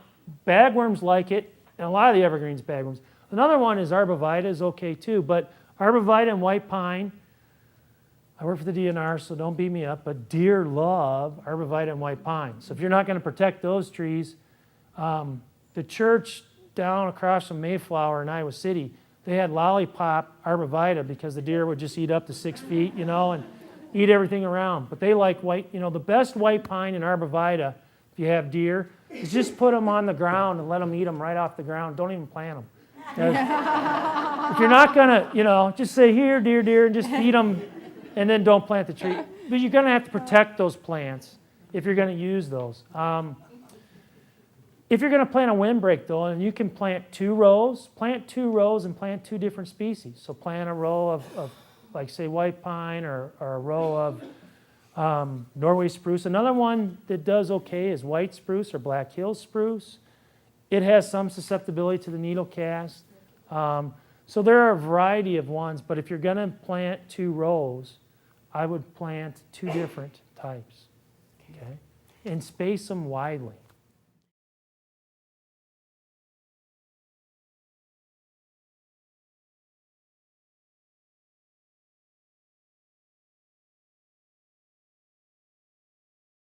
Bagworms like it, and a lot of the evergreens bagworms. Another one is arborvitae is okay too, but arborvitae and white pine, I work for the DNR, so don't beat me up, but deer love arborvitae and white pine. So if you're not going to protect those trees, the church down across from Mayflower in Iowa City, they had lollipop arborvitae because the deer would just eat up to 6 feet, and eat everything around. But they like white, the best white pine and arborvitae, if you have deer, is just put them on the ground and let them eat them right off the ground. Don't even plant them. If you're not going to, just say, here, deer, and just feed them, and then don't plant the tree. But you're going to have to protect those plants if you're going to use those. If you're going to plant a windbreak, though, and you can plant 2 rows and plant 2 different species. So plant a row of like, say, white pine or a row of Norway spruce. Another one that does okay is white spruce or Black Hills spruce. It has some susceptibility to the needle cast. So there are a variety of ones, but if you're going to plant 2 rows, I would plant 2 different types, okay? And space them widely.